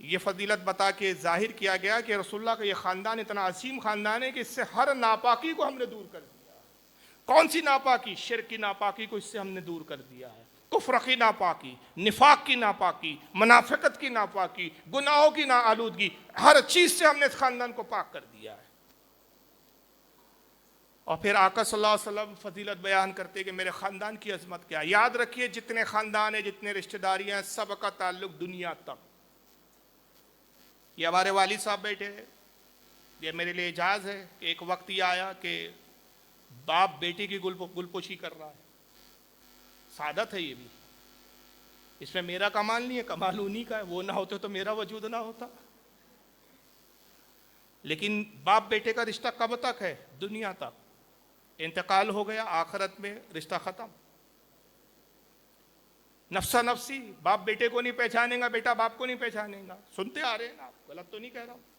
S1: یہ فضیلت بتا کے ظاہر کیا گیا کہ رسول اللہ کا یہ خاندان اتنا عظیم خاندان ہے کہ اس سے ہر ناپاکی کو ہم نے دور کر دیا۔ کون سی ناپاکی؟ شرک کی ناپاکی کو اس سے ہم نے دور کر دیا ہے، کفر کی ناپاکی، نفاق کی ناپاکی، منافقت کی ناپاکی، گناہوں کی ناآلودگی، ہر چیز سے ہم نے اس خاندان کو پاک کر دیا ہے۔ اور پھر آقا صلی اللہ علیہ وسلم فضیلت بیان کرتے کہ میرے خاندان کی عظمت کیا ہے۔ یاد رکھیے جتنے خاندان ہیں، جتنے رشتہ داریاں ہیں، سب کا تعلق دنیا تک۔ یہ ہمارے والد صاحب بیٹھے ہیں، یہ میرے لیے اعجاز ہے کہ ایک وقت یہ آیا کہ باپ بیٹی کی گل پوشی کر رہا ہے۔ سعادت ہے یہ بھی، اس میں میرا کمال نہیں ہے، کمال انہی کا ہے۔ وہ نہ ہوتے تو میرا وجود نہ ہوتا۔ لیکن باپ بیٹے کا رشتہ کب تک ہے؟ دنیا تک۔ انتقال ہو گیا، آخرت میں رشتہ ختم۔ نفسا نفسی، باپ بیٹے کو نہیں پہچانے گا، بیٹا باپ کو نہیں پہچانے گا۔ سنتے آ رہے ہیں نا، غلط تو نہیں کہہ رہا ہوں۔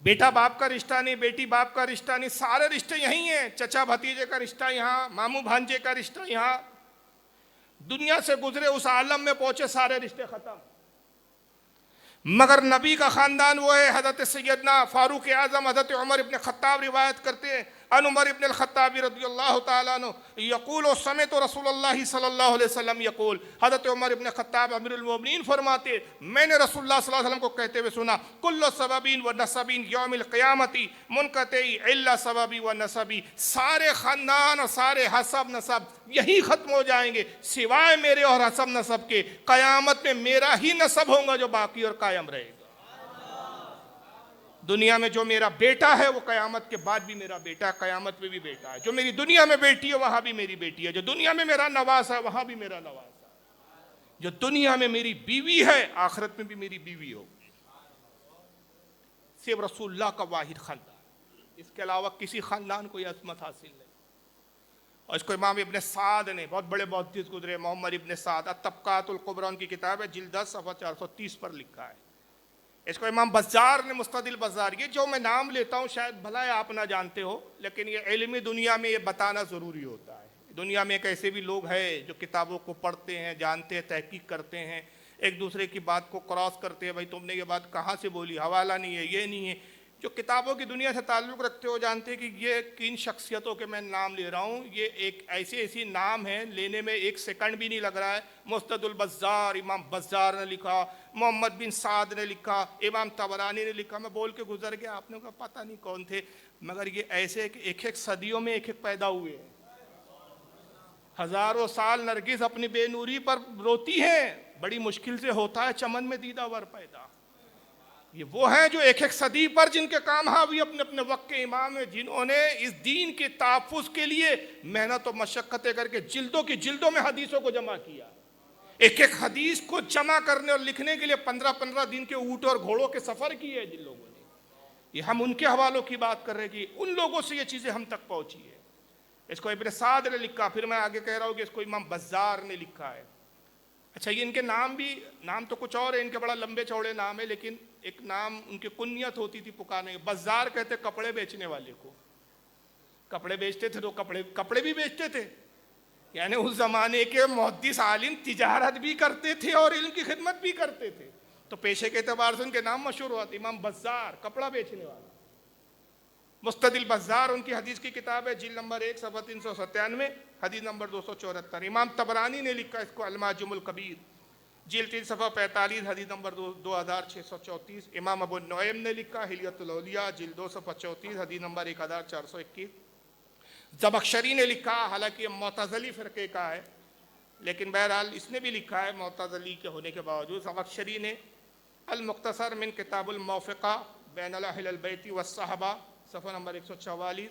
S1: بیٹا باپ کا رشتہ نہیں، بیٹی باپ کا رشتہ نہیں، سارے رشتے یہی ہیں۔ چچا بھتیجے کا رشتہ یہاں، ماموں بھانجے کا رشتہ یہاں۔ دنیا سے گزرے اس عالم میں پہنچے، سارے رشتے ختم۔ مگر نبی کا خاندان وہ ہے۔ حضرت سیدنا فاروق اعظم حضرت عمر ابن خطاب روایت کرتے ہیں، ان عمر ابن الخطاب رضی اللہ تعالیٰ عنہ یقول و سمعت رسول اللہ صلی اللہ علیہ وسلم یقول، حضرت عمر ابن خطاب امیر المومنین فرماتے میں نے رسول اللہ صلی اللہ علیہ وسلم کو کہتے ہوئے سنا، کل سببین و نسبین یوم القیامتی منقطعی الا سببی و نسبی، سارے خاندان اور سارے حسب نسب یہی ختم ہو جائیں گے سوائے میرے اور حسب نسب کے۔ قیامت میں میرا ہی نسب ہوگا جو باقی اور قائم رہے گا۔ دنیا میں جو میرا بیٹا ہے وہ قیامت کے بعد بھی میرا بیٹا ہے، قیامت میں بھی بیٹا ہے۔ جو میری دنیا میں بیٹی ہے وہاں بھی میری بیٹی ہے، جو دنیا میں میرا نواز ہے وہاں بھی میرا نواز ہے، جو دنیا میں میری بیوی ہے آخرت میں بھی میری بیوی ہوگی۔ صرف رسول اللہ کا واحد خاندان، اس کے علاوہ کسی خاندان کو یہ عظمت حاصل نہیں۔ اور اس کو امام ابن سعد نے، بہت بڑے محدث گزرے، محمد ابن سعد الطبقات الکبریٰ ان کی کتاب ہے، جلد 10 صفحہ 430 پر لکھا ہے۔ اس کو امام بزار نے مستدل بزار، یہ جو میں نام لیتا ہوں شاید بھلا آپ نہ جانتے ہو، لیکن یہ علمی دنیا میں یہ بتانا ضروری ہوتا ہے۔ دنیا میں ایک ایسے بھی لوگ ہیں جو کتابوں کو پڑھتے ہیں، جانتے ہیں، تحقیق کرتے ہیں، ایک دوسرے کی بات کو کراس کرتے ہیں، بھائی تم نے یہ بات کہاں سے بولی، حوالہ نہیں ہے، یہ نہیں ہے، جو کتابوں کی دنیا سے تعلق رکھتے ہو جانتے ہیں کہ یہ کن شخصیتوں کے میں نام لے رہا ہوں، یہ ایک ایسی نام ہے لینے میں ایک سیکنڈ بھی نہیں لگ رہا ہے۔ مستد البزار امام بزار نے لکھا، محمد بن سعد نے لکھا، امام طبرانی نے لکھا، میں بول کے گزر گیا، آپ نے کہا پتہ نہیں کون تھے، مگر یہ ایسے کہ ایک صدیوں میں ایک پیدا ہوئے ہیں۔ ہزاروں سال نرگس اپنی بے نوری پر روتی ہیں، بڑی مشکل سے ہوتا ہے چمن میں دیدہ ور پیدا۔ یہ وہ ہیں جو ایک صدی پر جن کے کام حاوی اپنے اپنے وقت کے امام ہیں، جنہوں نے اس دین کے تحفظ کے لیے محنت و مشقتیں کر کے جلدوں کی جلدوں میں حدیثوں کو جمع کیا۔ ایک حدیث کو جمع کرنے اور لکھنے کے لیے 15 دن کے اونٹ اور گھوڑوں کے سفر کیے جن لوگوں نے۔ یہ ہم ان کے حوالوں کی بات کر رہے ہیں کہ ان لوگوں سے یہ چیزیں ہم تک پہنچی ہے۔ اس کو ابن سعد نے لکھا، پھر میں آگے کہہ رہا ہوں کہ اس کو امام بزار نے لکھا ہے۔ اچھا، یہ ان کے نام تو کچھ اور ہے، ان کے بڑا لمبے چوڑے نام ہے، لیکن ایک نام ان کی کنیت ہوتی تھی پکارنے کی۔ بزار کہتے کپڑے بیچنے والے کو، کپڑے بیچتے تھے تو کپڑے بھی بیچتے تھے، یعنی اس زمانے کے محدث عالم تجارت بھی کرتے تھے اور علم کی خدمت بھی کرتے تھے، تو پیشے کے اعتبار سے ان کے نام مشہور ہوا تھا، امام بزار کپڑا بیچنے والا۔ مستدل بزار ان کی حدیث کی کتاب ہے، جلد نمبر 1 صفحہ 397، حدیث نمبر 274۔ امام طبرانی نے لکھا اس کو المعجم الکبیر، جلد 3 صفحہ 45، حدیث نمبر 2634۔ امام ابو نعیم نے لکھا حلیۃ الاولیاء، جلد 2 صفحہ 34، حدیث نمبر 1421۔ زمخشری نے لکھا، حالانکہ یہ معتزلی فرقے کا ہے، لیکن بہرحال اس نے بھی لکھا ہے معتزلی کے ہونے کے باوجود۔ زمخشری نے المختصر من کتاب الموفقہ بین اہل البیت والصحابہ، صفحہ نمبر 144۔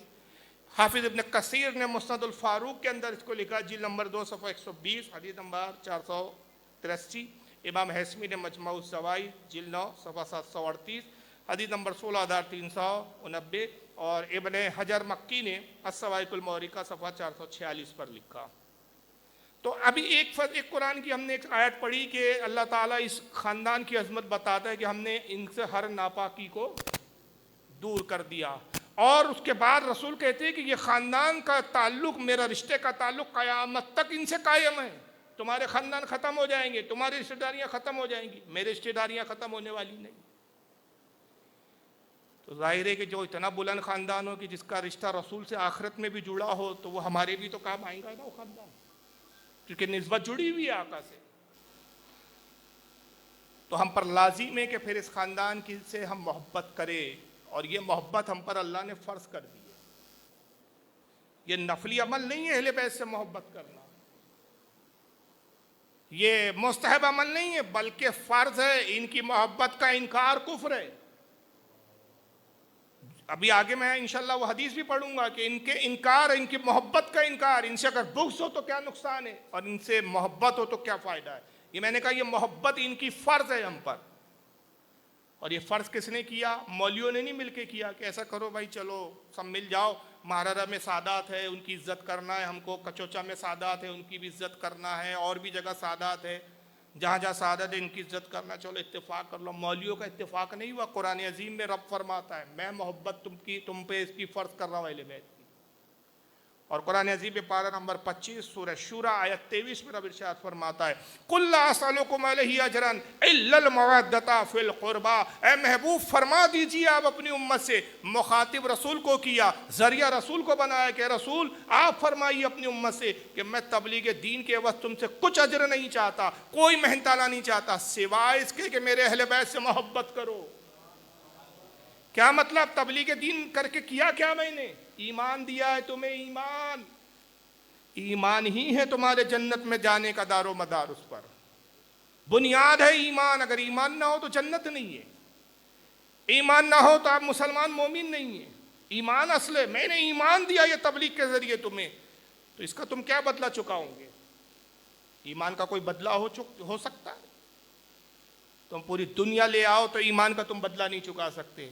S1: حافظ ابن کثیر نے مسند الفاروق کے اندر اس کو لکھا، جلد نمبر 2 صفحہ 120، حدیث نمبر 483۔ امام حسمی نے مجموع الزوائد، جلد 9 صفحہ 738، حدیث نمبر 16389۔ اور ابن حجر مکی نے الصواعق المورقہ صفحہ 446 پر لکھا۔ تو ابھی ایک قرآن کی ہم نے ایک آیت پڑھی کہ اللہ تعالیٰ اس خاندان کی عظمت بتاتا ہے کہ ہم نے ان سے ہر ناپاکی کو دور کر دیا، اور اس کے بعد رسول کہتے ہیں کہ یہ خاندان کا تعلق، میرا رشتے کا تعلق قیامت تک ان سے قائم ہے۔ تمہارے خاندان ختم ہو جائیں گے، تمہاری رشتہ داریاں ختم ہو جائیں گی، میری رشتہ داریاں ختم ہونے والی نہیں۔ تو ظاہر ہے کہ جو اتنا بلند خاندان ہو کہ جس کا رشتہ رسول سے آخرت میں بھی جڑا ہو، تو وہ ہمارے بھی تو کام آئے گا نا وہ خاندان، کیونکہ نسبت جڑی ہوئی ہے آقا سے۔ تو ہم پر لازم ہے کہ پھر اس خاندان کی سے ہم محبت کریں، اور یہ محبت ہم پر اللہ نے فرض کر دی ہے۔ یہ نفلی عمل نہیں ہے اہل بیت سے محبت کرنا، یہ مستحب عمل نہیں ہے، بلکہ فرض ہے۔ ان کی محبت کا انکار کفر ہے۔ ابھی آگے میں انشاءاللہ وہ حدیث بھی پڑھوں گا کہ ان کے انکار، ان کی محبت کا انکار، ان سے اگر بغض ہو تو کیا نقصان ہے، اور ان سے محبت ہو تو کیا فائدہ ہے۔ یہ میں نے کہا یہ محبت ان کی فرض ہے ہم پر، اور یہ فرض کس نے کیا؟ مولویوں نے نہیں مل کے کیا کہ ایسا کرو بھائی چلو سب مل جاؤ، مہرارہ میں سادات ہے ان کی عزت کرنا ہے ہم کو، کچوچا میں سادات ہے ان کی بھی عزت کرنا ہے، اور بھی جگہ سادات ہے، جہاں جہاں سعادت ہے ان کی عزت کرنا، چلو اتفاق کر لو۔ مولویوں کا اتفاق نہیں ہوا، قرآن عظیم میں رب فرماتا ہے میں محبت تم پہ اس کی فرض کر رہا ہوں اہل بیت کی۔ اور قرآن عظیم میں پارہ نمبر 25 سورہ شورى آیت 23 میں رب ارشاد فرماتا ہے قُلْ لَا أَسْأَلُكُمْ عَلَيْهِ أَجْرًا إِلَّا الْمَوَدَّةَ فِي الْقُرْبَى، اے محبوب فرما دیجیے آپ اپنی امت سے، مخاطب رسول کو کیا، ذریعہ رسول کو بنایا کہ رسول آپ فرمائیے اپنی امت سے کہ میں تبلیغ دین کے عوض تم سے کچھ اجر نہیں چاہتا، کوئی محنتانہ نہیں چاہتا، سوائے اس کے کہ میرے اہل بیت سے محبت کرو۔ کیا مطلب؟ تبلیغ دین کر کے کیا کیا میں نے؟ ایمان دیا ہے تمہیں، ایمان، ایمان ہی ہے تمہارے جنت میں جانے کا دار و مدار، اس پر بنیاد ہے ایمان۔ اگر ایمان نہ ہو تو جنت نہیں ہے، ایمان نہ ہو تو آپ مسلمان مومن نہیں ہیں۔ ایمان اصل ہے، میں نے ایمان دیا یہ تبلیغ کے ذریعے تمہیں، تو اس کا تم کیا بدلہ چکاؤ گے؟ ایمان کا کوئی بدلہ ہو سکتا ہے؟ تم پوری دنیا لے آؤ تو ایمان کا تم بدلہ نہیں چکا سکتے،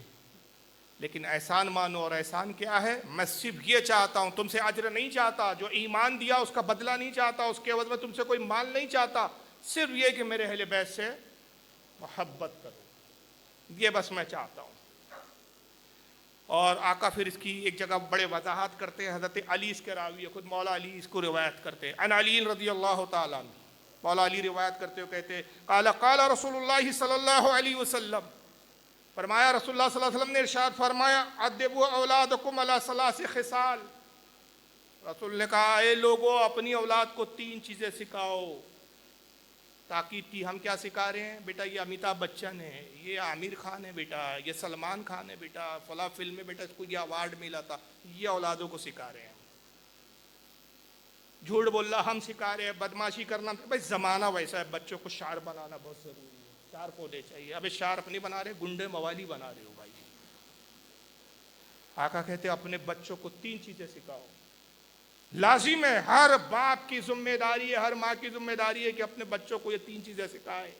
S1: لیکن احسان مانو، اور احسان کیا ہے؟ میں صرف یہ چاہتا ہوں، تم سے اجر نہیں چاہتا، جو ایمان دیا اس کا بدلہ نہیں چاہتا، اس کے عوض میں تم سے کوئی مال نہیں چاہتا، صرف یہ کہ میرے اہل بیت سے محبت کرو۔ یہ بس میں چاہتا ہوں. اور آقا پھر اس کی ایک جگہ بڑے وضاحت کرتے ہیں. حضرت علی اس کے راوی ہے، خود مولا علی اس کو روایت کرتے ہیں. ان علی رضی اللہ تعالیٰ عنہ، مولا علی روایت کرتے ہوئے کہتے ہیں قال قال رسول اللہ صلی اللہ علیہ وسلم، فرمایا رسول اللہ صلی اللہ علیہ وسلم نے ارشاد فرمایا ادبوا اولادکم علی ثلاث خصال. رسول نے کہا اے لوگوں اپنی اولاد کو 3 چیزیں سکھاؤ. تاکید کی. ہم کیا سکھا رہے ہیں؟ بیٹا یہ امیتابھ بچن ہے، یہ عامر خان ہے، بیٹا یہ سلمان خان ہے، بیٹا فلاں فلم میں بیٹا اس کو یہ ایوارڈ ملا تھا. یہ اولادوں کو سکھا رہے ہیں. جھوٹ بولنا ہم سکھا رہے ہیں، بدماشی کرنا. بھائی زمانہ ویسا ہے، بچوں کو شارپ بنانا بہت ضروری ہے. شارپ ہونے چاہیے. ابھی شارپ نہیں بنا رہے، گنڈے موالی بنا رہے ہو بھائی. آقا کہتے اپنے بچوں کو 3 چیزیں سکھاؤ. لازم ہے، ہر باپ کی ذمہ داری ہے، ہر ماں کی ذمہ داری ہے کہ اپنے بچوں کو یہ 3 چیزیں سکھائے.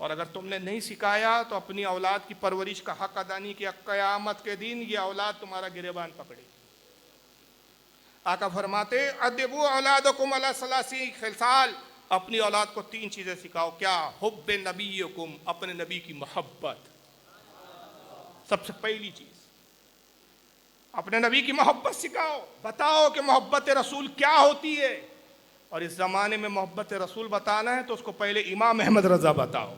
S1: اور اگر تم نے نہیں سکھایا تو اپنی اولاد کی پرورش کا حق ادا نہیں کیا، قیامت کے دن یہ اولاد تمہارا گریبان پکڑے. آقا فرماتے ادبوا اولادکم علی ثلاث خصال، اپنی اولاد کو 3 چیزیں سکھاؤ. کیا؟ حب نبیکم، اپنے نبی کی محبت. سب سے پہلی چیز اپنے نبی کی محبت سکھاؤ. بتاؤ کہ محبت رسول کیا ہوتی ہے. اور اس زمانے میں محبت رسول بتانا ہے تو اس کو پہلے امام احمد رضا بتاؤ،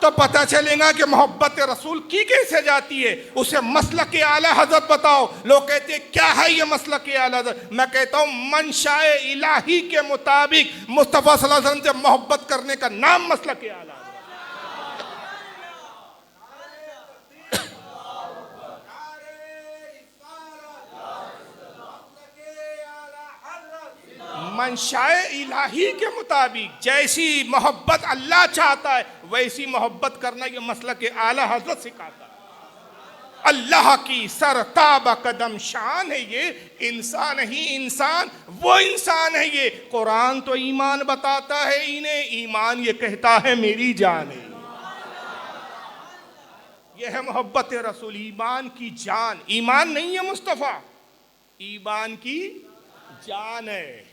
S1: تو پتہ چلے گا کہ محبت رسول کی کیسے جاتی ہے. اسے مسلک اعلیٰ حضرت بتاؤ. لوگ کہتے ہیں کیا ہے یہ مسلک اعلیٰ حضرت؟ میں کہتا ہوں منشاء الہی کے مطابق مصطفیٰ صلی اللہ علیہ وسلم سے محبت کرنے کا نام مسلک اعلیٰ حضرت. منشاء الہی کے مطابق جیسی محبت اللہ چاہتا ہے ویسی محبت کرنا یہ مسلک اعلیٰ حضرت سکھاتا ہے. اللہ کی سرتاب قدم شان ہے یہ. انسان ہی انسان، وہ انسان ہے یہ. قرآن تو ایمان بتاتا ہے انہیں، ایمان یہ کہتا ہے میری جان ہے. یہ ہے محبت رسول، ایمان کی جان. ایمان نہیں ہے مصطفیٰ، ایمان کی جان ہے.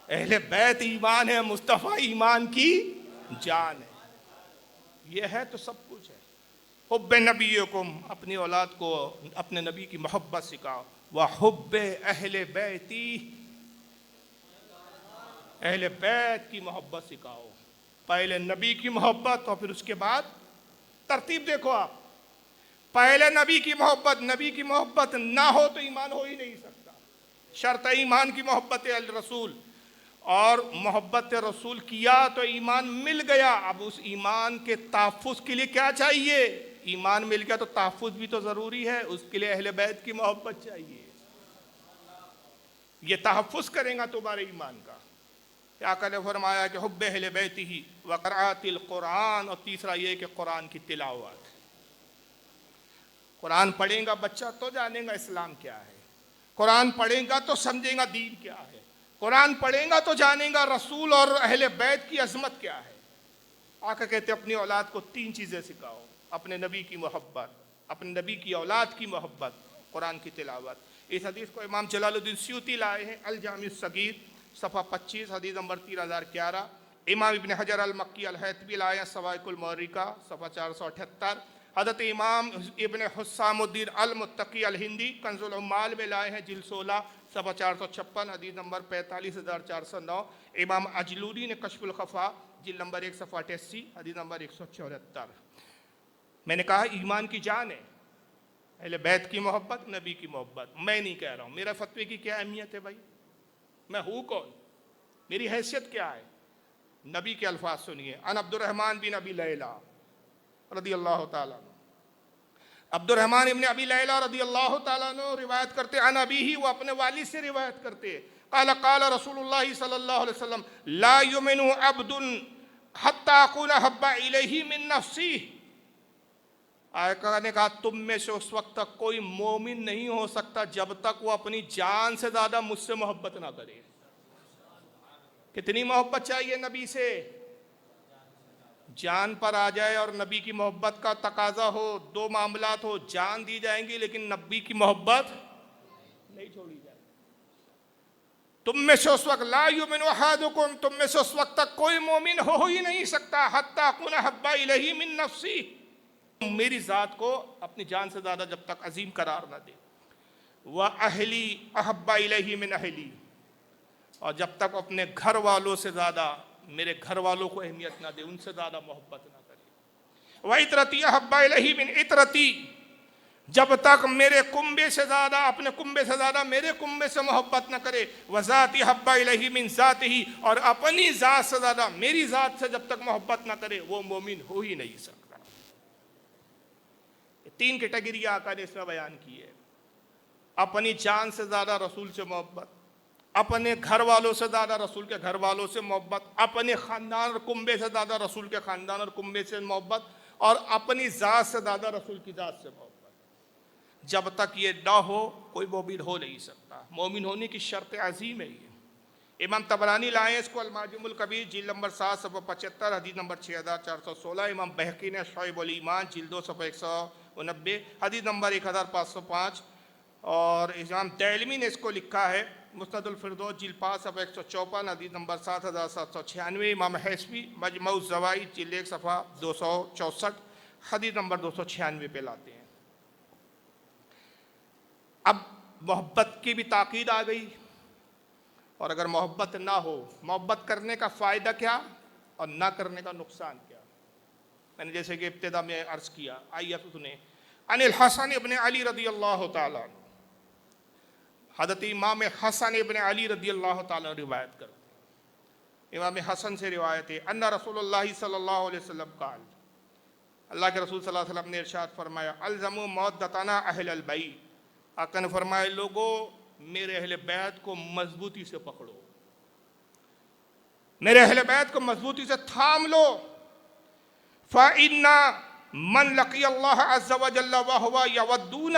S1: اہل بیت ایمان ہے، مصطفیٰ ایمان کی جان ہے. یہ ہے تو سب کچھ ہے. حب نبیکم، اپنی اولاد کو اپنے نبی کی محبت سکھاؤ. وحب اہل بیتی، اہل بیت کی محبت سکھاؤ. پہلے نبی کی محبت اور پھر اس کے بعد ترتیب دیکھو آپ. پہلے نبی کی محبت. نبی کی محبت نہ ہو تو ایمان ہو ہی نہیں سکتا. شرط ایمان کی محبت الرسول، اور محبت رسول کیا تو ایمان مل گیا. اب اس ایمان کے تحفظ کے لیے کیا چاہیے؟ ایمان مل گیا تو تحفظ بھی تو ضروری ہے. اس کے لیے اہل بیت کی محبت چاہیے. یہ تحفظ کریں گا تمہارے ایمان کا. کیا نے فرمایا کہ حب اہل بیت ہی وقرات القرآن، اور تیسرا یہ کہ قرآن کی تلاوت. قرآن پڑھیں گا بچہ تو جانے گا اسلام کیا ہے. قرآن پڑھیں گا تو سمجھیں گا دین کیا ہے. قرآن پڑھیں گا تو جانیں گا رسول اور اہل بیت کی عظمت کیا ہے. آقا کہتے اپنی اولاد کو 3 چیزیں سکھاؤ. اپنے نبی کی محبت، اپنے نبی کی اولاد کی محبت، قرآن کی تلاوت. اس حدیث کو امام جلال الدین سیوطی لائے ہیں الجامع الصغیر صفحہ 25 حدیث نمبر 3011. امام ابن حجر المکی الحیثمی لائے ہیں سوائق المورکہ صفحہ 478. حضرت امام ابن حسام الدین المتقی الہندی کنز العمال میں لائے ہیں جلد 16 صفحہ 456 حدیث نمبر 45,409. امام اجلوری نے کشف الخفا جلد نمبر 1 صفحہ 88 حدیث نمبر 174. میں نے کہا ایمان کی جان ہے اہل بیت کی محبت، نبی کی محبت. میں نہیں کہہ رہا ہوں، میرا فتوے کی کیا اہمیت ہے بھائی؟ میں ہوں کون؟ میری حیثیت کیا ہے؟ نبی کے الفاظ سنیے. ان عبد الرحمن بن ابی لیلہ رضی اللہ تعالیٰ عنہ. عبد الرحمن ابن ابی لیلہ رضی اللہ تعالیٰ عنہ روایت کرتے عن ابیہ، وہ اپنے والد سے روایت کرتے. قال قال رسول اللہ صلی اللہ علیہ وسلم لا یؤمن عبد حتی اکون احب الیہ من نفسہ. آقا نے کہا تم میں سے اس وقت تک کوئی مومن نہیں ہو سکتا جب تک وہ اپنی جان سے زیادہ مجھ سے محبت نہ کرے. کتنی محبت چاہیے نبی سے؟ جان پر آ جائے اور نبی کی محبت کا تقاضا ہو. 2 معاملات ہو، جان دی جائیں گی لیکن نبی کی محبت نہیں چھوڑی جائے. تم میں سے اس وقت لا یؤمن احدکم، تم میں سے اس وقت تک کوئی مومن ہو ہی نہیں سکتا حتی اکون احب الیہ من نفسی، میری ذات کو اپنی جان سے زیادہ جب تک عظیم قرار نہ دے، واہلی احب الیہ من اہلی، اور جب تک اپنے گھر والوں سے زیادہ میرے گھر والوں کو اہمیت نہ دے، ان سے زیادہ محبت نہ کرے، وعطرتی احب الیہ من عطرتی، جب تک میرے کنبے سے زیادہ اپنے کنبے سے زیادہ میرے کنبے سے محبت نہ کرے، وذاتی احب الیہ من ذاتہ، اور اپنی ذات سے زیادہ میری ذات سے جب تک محبت نہ کرے وہ مومن ہو ہی نہیں سکتا۔ تین کیٹیگری آقا نے اس میں بیان کی ہے، اپنی جان سے زیادہ رسول سے محبت، اپنے گھر والوں سے زیادہ رسول کے گھر والوں سے محبت، اپنے خاندان اور کنبے سے زیادہ رسول کے خاندان اور کنبے سے محبت، اور اپنی ذات سے زیادہ رسول کی ذات سے محبت۔ جب تک یہ نہ ہو کوئی مومن ہو نہیں سکتا۔ مومن ہونے کی شرط عظیم ہے یہ۔ امام طبرانی لائے اس کو المعجم الکبیر جلد نمبر 7 صفحہ 75 حدیث نمبر 6416، امام بہقی نے شعب الایمان جلد 2 صفحہ 190 حدیث نمبر 1505، اور امام دارمی نے اس کو لکھا ہے مسند الفردوس جلد 5 صفحہ 154 حدیث نمبر 7796، امام حیثمی مجمع الزوائد جلد 1 صفحہ 264 حدیث نمبر 296 پہ لاتے ہیں۔ اب محبت کی بھی تاکید آ گئی، اور اگر محبت نہ ہو، محبت کرنے کا فائدہ کیا اور نہ کرنے کا نقصان کیا؟ میں نے جیسے کہ ابتدا میں عرض کیا، آئیے سنیں۔ عن الحسن ابن علی رضی اللہ تعالیٰ عنہ، حضرت امام حسن ابن علی رضی اللہ تعالیٰ روایت کرتے ہیں، امام حسن سے روایت ہے، ان رسول اللہ صلی اللہ علیہ وسلم قال، اللہ کے رسول صلی اللہ علیہ وسلم نے ارشاد فرمایا، الزموا مودتنا اہل البیت، آقا نے فرمایا لوگو میرے اہل بیت کو مضبوطی سے پکڑو، میرے اہل بیت کو مضبوطی سے تھام لو، فَإِنَّ مَنْ لَقِيَ اللَّهَ عَزَّ وَجَلَّ وَهُوَ يَوَدُّونَ،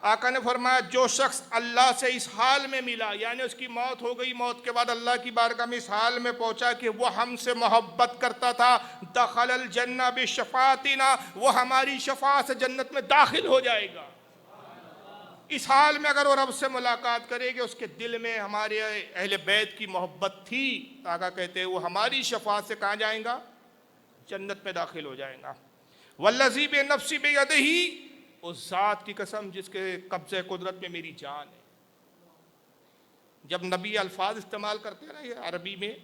S1: آقا نے فرمایا جو شخص اللہ سے اس حال میں ملا، یعنی اس کی موت ہو گئی، موت کے بعد اللہ کی بارگاہ میں اس حال میں پہنچا کہ وہ ہم سے محبت کرتا تھا، دخل الجنہ بشفاعتنا، وہ ہماری شفاعت سے جنت میں داخل ہو جائے گا۔ اس حال میں اگر وہ رب سے ملاقات کرے گی، اس کے دل میں ہمارے اہل بیت کی محبت تھی، آقا کہتے ہیں وہ ہماری شفاعت سے کہاں جائیں گا؟ جنت میں داخل ہو جائیں گا۔ والذی بنفسی بیدہ، اس ذات کی قسم جس کے قبضہ قدرت میں میری جان ہے۔ جب نبی الفاظ استعمال کرتے ہیں نا یہ عربی میں،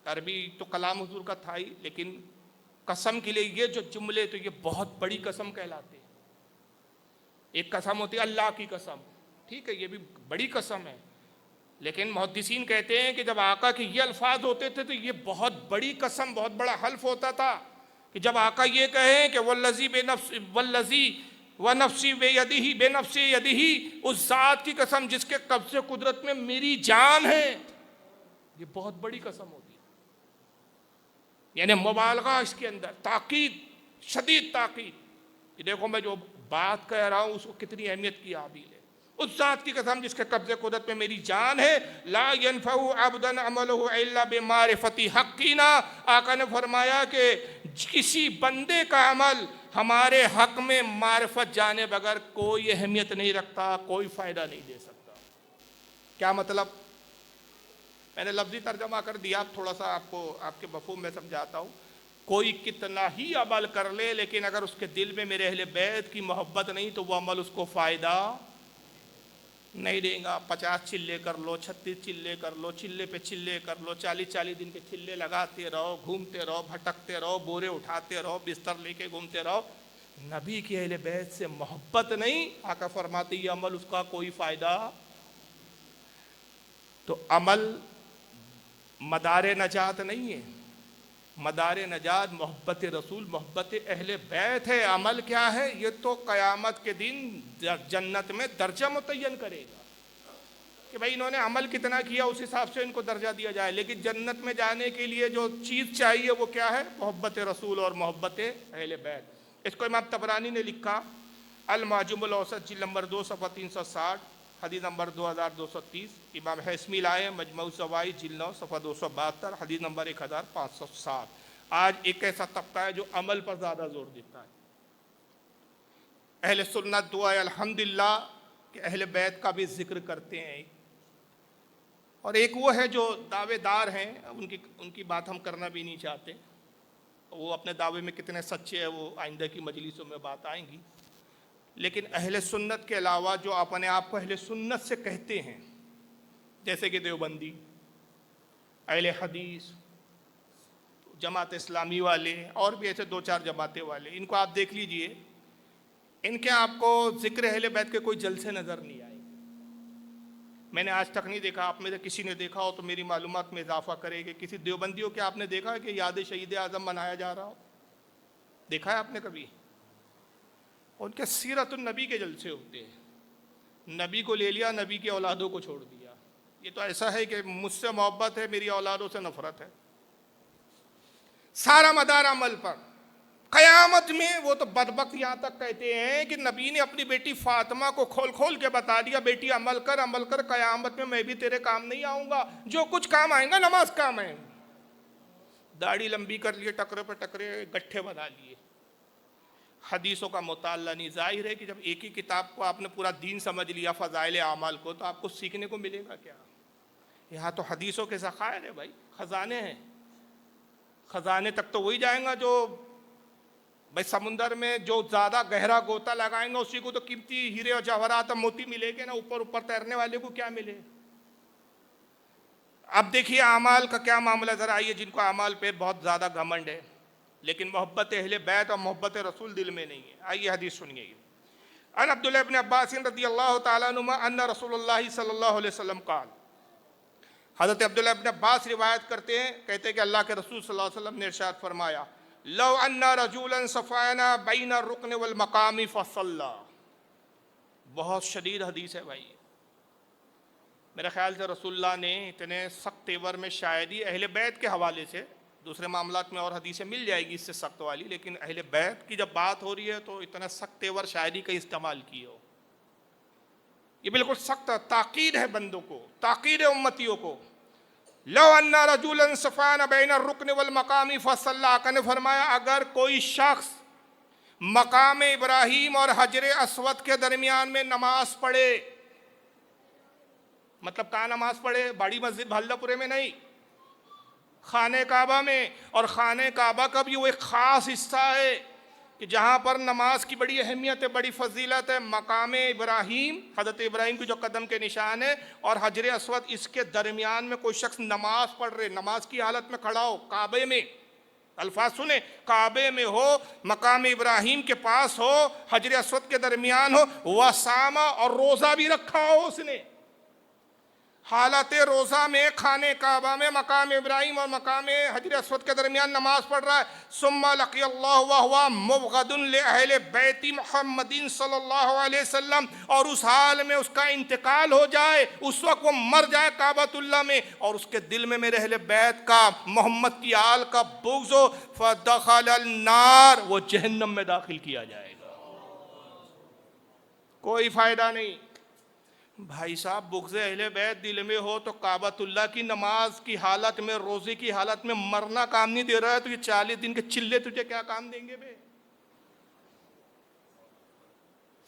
S1: عربی تو کلام حضور کا تھا ہی، لیکن قسم کے لیے یہ جو جملے تو یہ بہت بڑی قسم کہلاتے ہیں۔ ایک قسم ہوتی ہے اللہ کی قسم، ٹھیک ہے یہ بھی بڑی قسم ہے، لیکن محدثین کہتے ہیں کہ جب آقا کے یہ الفاظ ہوتے تھے تو یہ بہت بڑی قسم، بہت بڑا حلف ہوتا تھا کہ جب آقا یہ کہیں کہ والذی ونفسی بیدہ، بے نفسی یدہ، اس ذات کی قسم جس کے قبضے قدرت میں میری جان ہے، یہ بہت بڑی قسم ہوتی ہے، یعنی مبالغہ اس کے اندر، تاکید، شدید تاکید کہ دیکھو میں جو بات کہہ رہا ہوں اس کو کتنی اہمیت کی حامل ہے۔ اس ذات کی قسم جس کے قبضے قدرت میں میری جان ہے، لا ينفع عبدا عمله الا بمعرفت حقنا، آقا نے فرمایا کہ کسی بندے کا عمل ہمارے حق میں معرفت جانے بغیر کوئی اہمیت نہیں رکھتا، کوئی فائدہ نہیں دے سکتا۔ کیا مطلب؟ میں نے لفظی ترجمہ کر دیا، تھوڑا سا آپ کو آپ کے مفہوم میں سمجھاتا ہوں۔ کوئی کتنا ہی عمل کر لے، لیکن اگر اس کے دل میں میرے اہل بیت کی محبت نہیں تو وہ عمل اس کو فائدہ نہیں دے گا۔ 50 چلے کر لو، 36 چلے کر لو، چلے پہ چلے کر لو، 40 دن کے چلے لگاتے رہو، گھومتے رہو، بھٹکتے رہو، بورے اٹھاتے رہو، بستر لے کے گھومتے رہو، نبی کی اہل بیت سے محبت نہیں، آقا فرماتے یہ عمل اس کا کوئی فائدہ۔ تو عمل مدار نجات نہیں ہے، مدار نجات محبت رسول، محبت اہل بیت ہے۔ عمل کیا ہے؟ یہ تو قیامت کے دن جنت میں درجہ متعین کرے گا کہ بھائی انہوں نے عمل کتنا کیا اس حساب سے ان کو درجہ دیا جائے، لیکن جنت میں جانے کے لیے جو چیز چاہیے وہ کیا ہے؟ محبت رسول اور محبت اہل بیت۔ اس کو امام طبرانی نے لکھا المعجم الاوسط جلد نمبر 2 صفحہ 360 حدیث نمبر 2230، امام حیثمی لائے مجمع الزوائد جلد 9 صفحہ 272 حدیث نمبر 1507۔ آج ایک ایسا طبقہ ہے جو عمل پر زیادہ زور دیتا ہے۔ اہل سنت دعا ہے الحمدللہ کہ اہل بیت کا بھی ذکر کرتے ہیں، اور ایک وہ ہے جو دعوے دار ہیں، ان کی بات ہم کرنا بھی نہیں چاہتے، وہ اپنے دعوے میں کتنے سچے ہیں وہ آئندہ کی مجلسوں میں بات آئیں گی، لیکن اہل سنت کے علاوہ جو اپنے آپ کو اہل سنت سے کہتے ہیں، جیسے کہ دیوبندی، اہل حدیث، جماعت اسلامی والے، اور بھی ایسے 2-4 جماعتیں والے، ان کو آپ دیکھ لیجئے، ان کے آپ کو ذکر اہل بیت کے کوئی جلسے نظر نہیں آئے. میں نے آج تک نہیں دیکھا، آپ میں سے کسی نے دیکھا ہو تو میری معلومات میں اضافہ کرے کہ کسی دیوبندیوں کے آپ نے دیکھا ہے کہ یاد شہید اعظم منایا جا رہا ہو؟ دیکھا ہے آپ نے کبھی؟ ان کے سیرت النبی کے جلسے ہوتے ہیں، نبی کو لے لیا، نبی کی اولادوں کو چھوڑ دیا. یہ تو ایسا ہے کہ مجھ سے محبت ہے، میری اولادوں سے نفرت ہے. سارا مدار عمل پر. قیامت میں وہ تو بدبخت یہاں تک کہتے ہیں کہ نبی نے اپنی بیٹی فاطمہ کو کھول کھول کے بتا دیا، بیٹی عمل کر، قیامت میں بھی تیرے کام نہیں آؤں گا، جو کچھ کام آئیں گا نماز کام آئیں گا. داڑھی لمبی کر لیے، ٹکرے پہ ٹکرے گٹھے بنا لیے، حدیثوں کا مطالعہ نہیں. ظاہر ہے کہ جب ایک ہی کتاب کو آپ نے پورا دین سمجھ لیا، فضائل اعمال کو، تو آپ کو سیکھنے کو ملے گا کیا؟ یہاں تو حدیثوں کے ذخائر ہیں بھائی، خزانے ہیں. خزانے تک تو وہی جائیں گا جو بھائی سمندر میں جو زیادہ گہرا گوتا لگائیں گا اسی کو تو قیمتی ہیرے اور جواہرات اور موتی ملے گے نا، اوپر تیرنے والے کو کیا ملے؟ اب دیکھیے اعمال کا کیا معاملہ. ذرا آئیے، جن کو اعمال پہ بہت زیادہ گھمنڈ ہے لیکن محبت اہل بیت اور محبت رسول دل میں نہیں ہے، آئیے حدیث سنیے. ان عبداللہ ابن عباس رضی اللہ تعالیٰ عنہما ان رسول اللہ صلی اللہ علیہ وسلم قال، حضرت عبداللہ ابن عباس روایت کرتے ہیں، کہتے ہیں کہ اللہ کے رسول صلی اللہ علیہ وسلم نے ارشاد فرمایا، لو ان رجولا صفانا بین الرکن والمقام فصلی. بہت شدید حدیث ہے بھائی. میرے خیال سے رسول اللہ نے اتنے سخت تیور میں شاید ہی اہل بیت کے حوالے سے، دوسرے معاملات میں اور حدیثیں مل جائے گی اس سے سخت والی، لیکن اہل بیت کی جب بات ہو رہی ہے تو اتنا سخت تیور شاید ہی کا استعمال کیے ہو. یہ بالکل سخت تاکید ہے بندوں کو، تاکید ہے امتیوں کو. لو ان رجلا صفان بین الرکن والمقام فصلی، نے فرمایا اگر کوئی شخص مقام ابراہیم اور حجر اسود کے درمیان میں نماز پڑھے، مطلب کہاں نماز پڑھے؟ بڑی مسجد بھلہ پورے میں نہیں، خانہ کعبہ میں. اور خانہ کعبہ کا بھی وہ ایک خاص حصہ ہے کہ جہاں پر نماز کی بڑی اہمیت ہے، بڑی فضیلت ہے. مقام ابراہیم، حضرت ابراہیم کی جو قدم کے نشان ہے، اور حجر اسود، اس کے درمیان میں کوئی شخص نماز پڑھ رہے، نماز کی حالت میں کھڑا ہو، کعبے میں، الفاظ سنیں، کعبے میں ہو، مقام ابراہیم کے پاس ہو، حجر اسود کے درمیان ہو، وصامہ، اور روزہ بھی رکھا ہو اس نے، حالت روزہ میں خانہ کعبہ میں مقام ابراہیم اور مقام حجر اسود کے درمیان نماز پڑھ رہا ہے. ثم لقی اللہ وہو مبغض لأہل بیت محمد صلی اللہ علیہ وسلم، اور اس حال میں اس کا انتقال ہو جائے، اس وقت وہ مر جائے کعبۃ اللہ میں، اور اس کے دل میں میرے اہل بیت کا، محمد کی آل کا بغض ہو، فدخل النار، وہ جہنم میں داخل کیا جائے گا. کوئی فائدہ نہیں. بھائی صاحب، بغض اہل بیت دل میں ہو تو کعبۃ اللہ کی نماز کی حالت میں، روزے کی حالت میں مرنا کام نہیں دے رہا ہے، تو یہ 40 دن کے چلے تجھے کیا کام دیں گے بے؟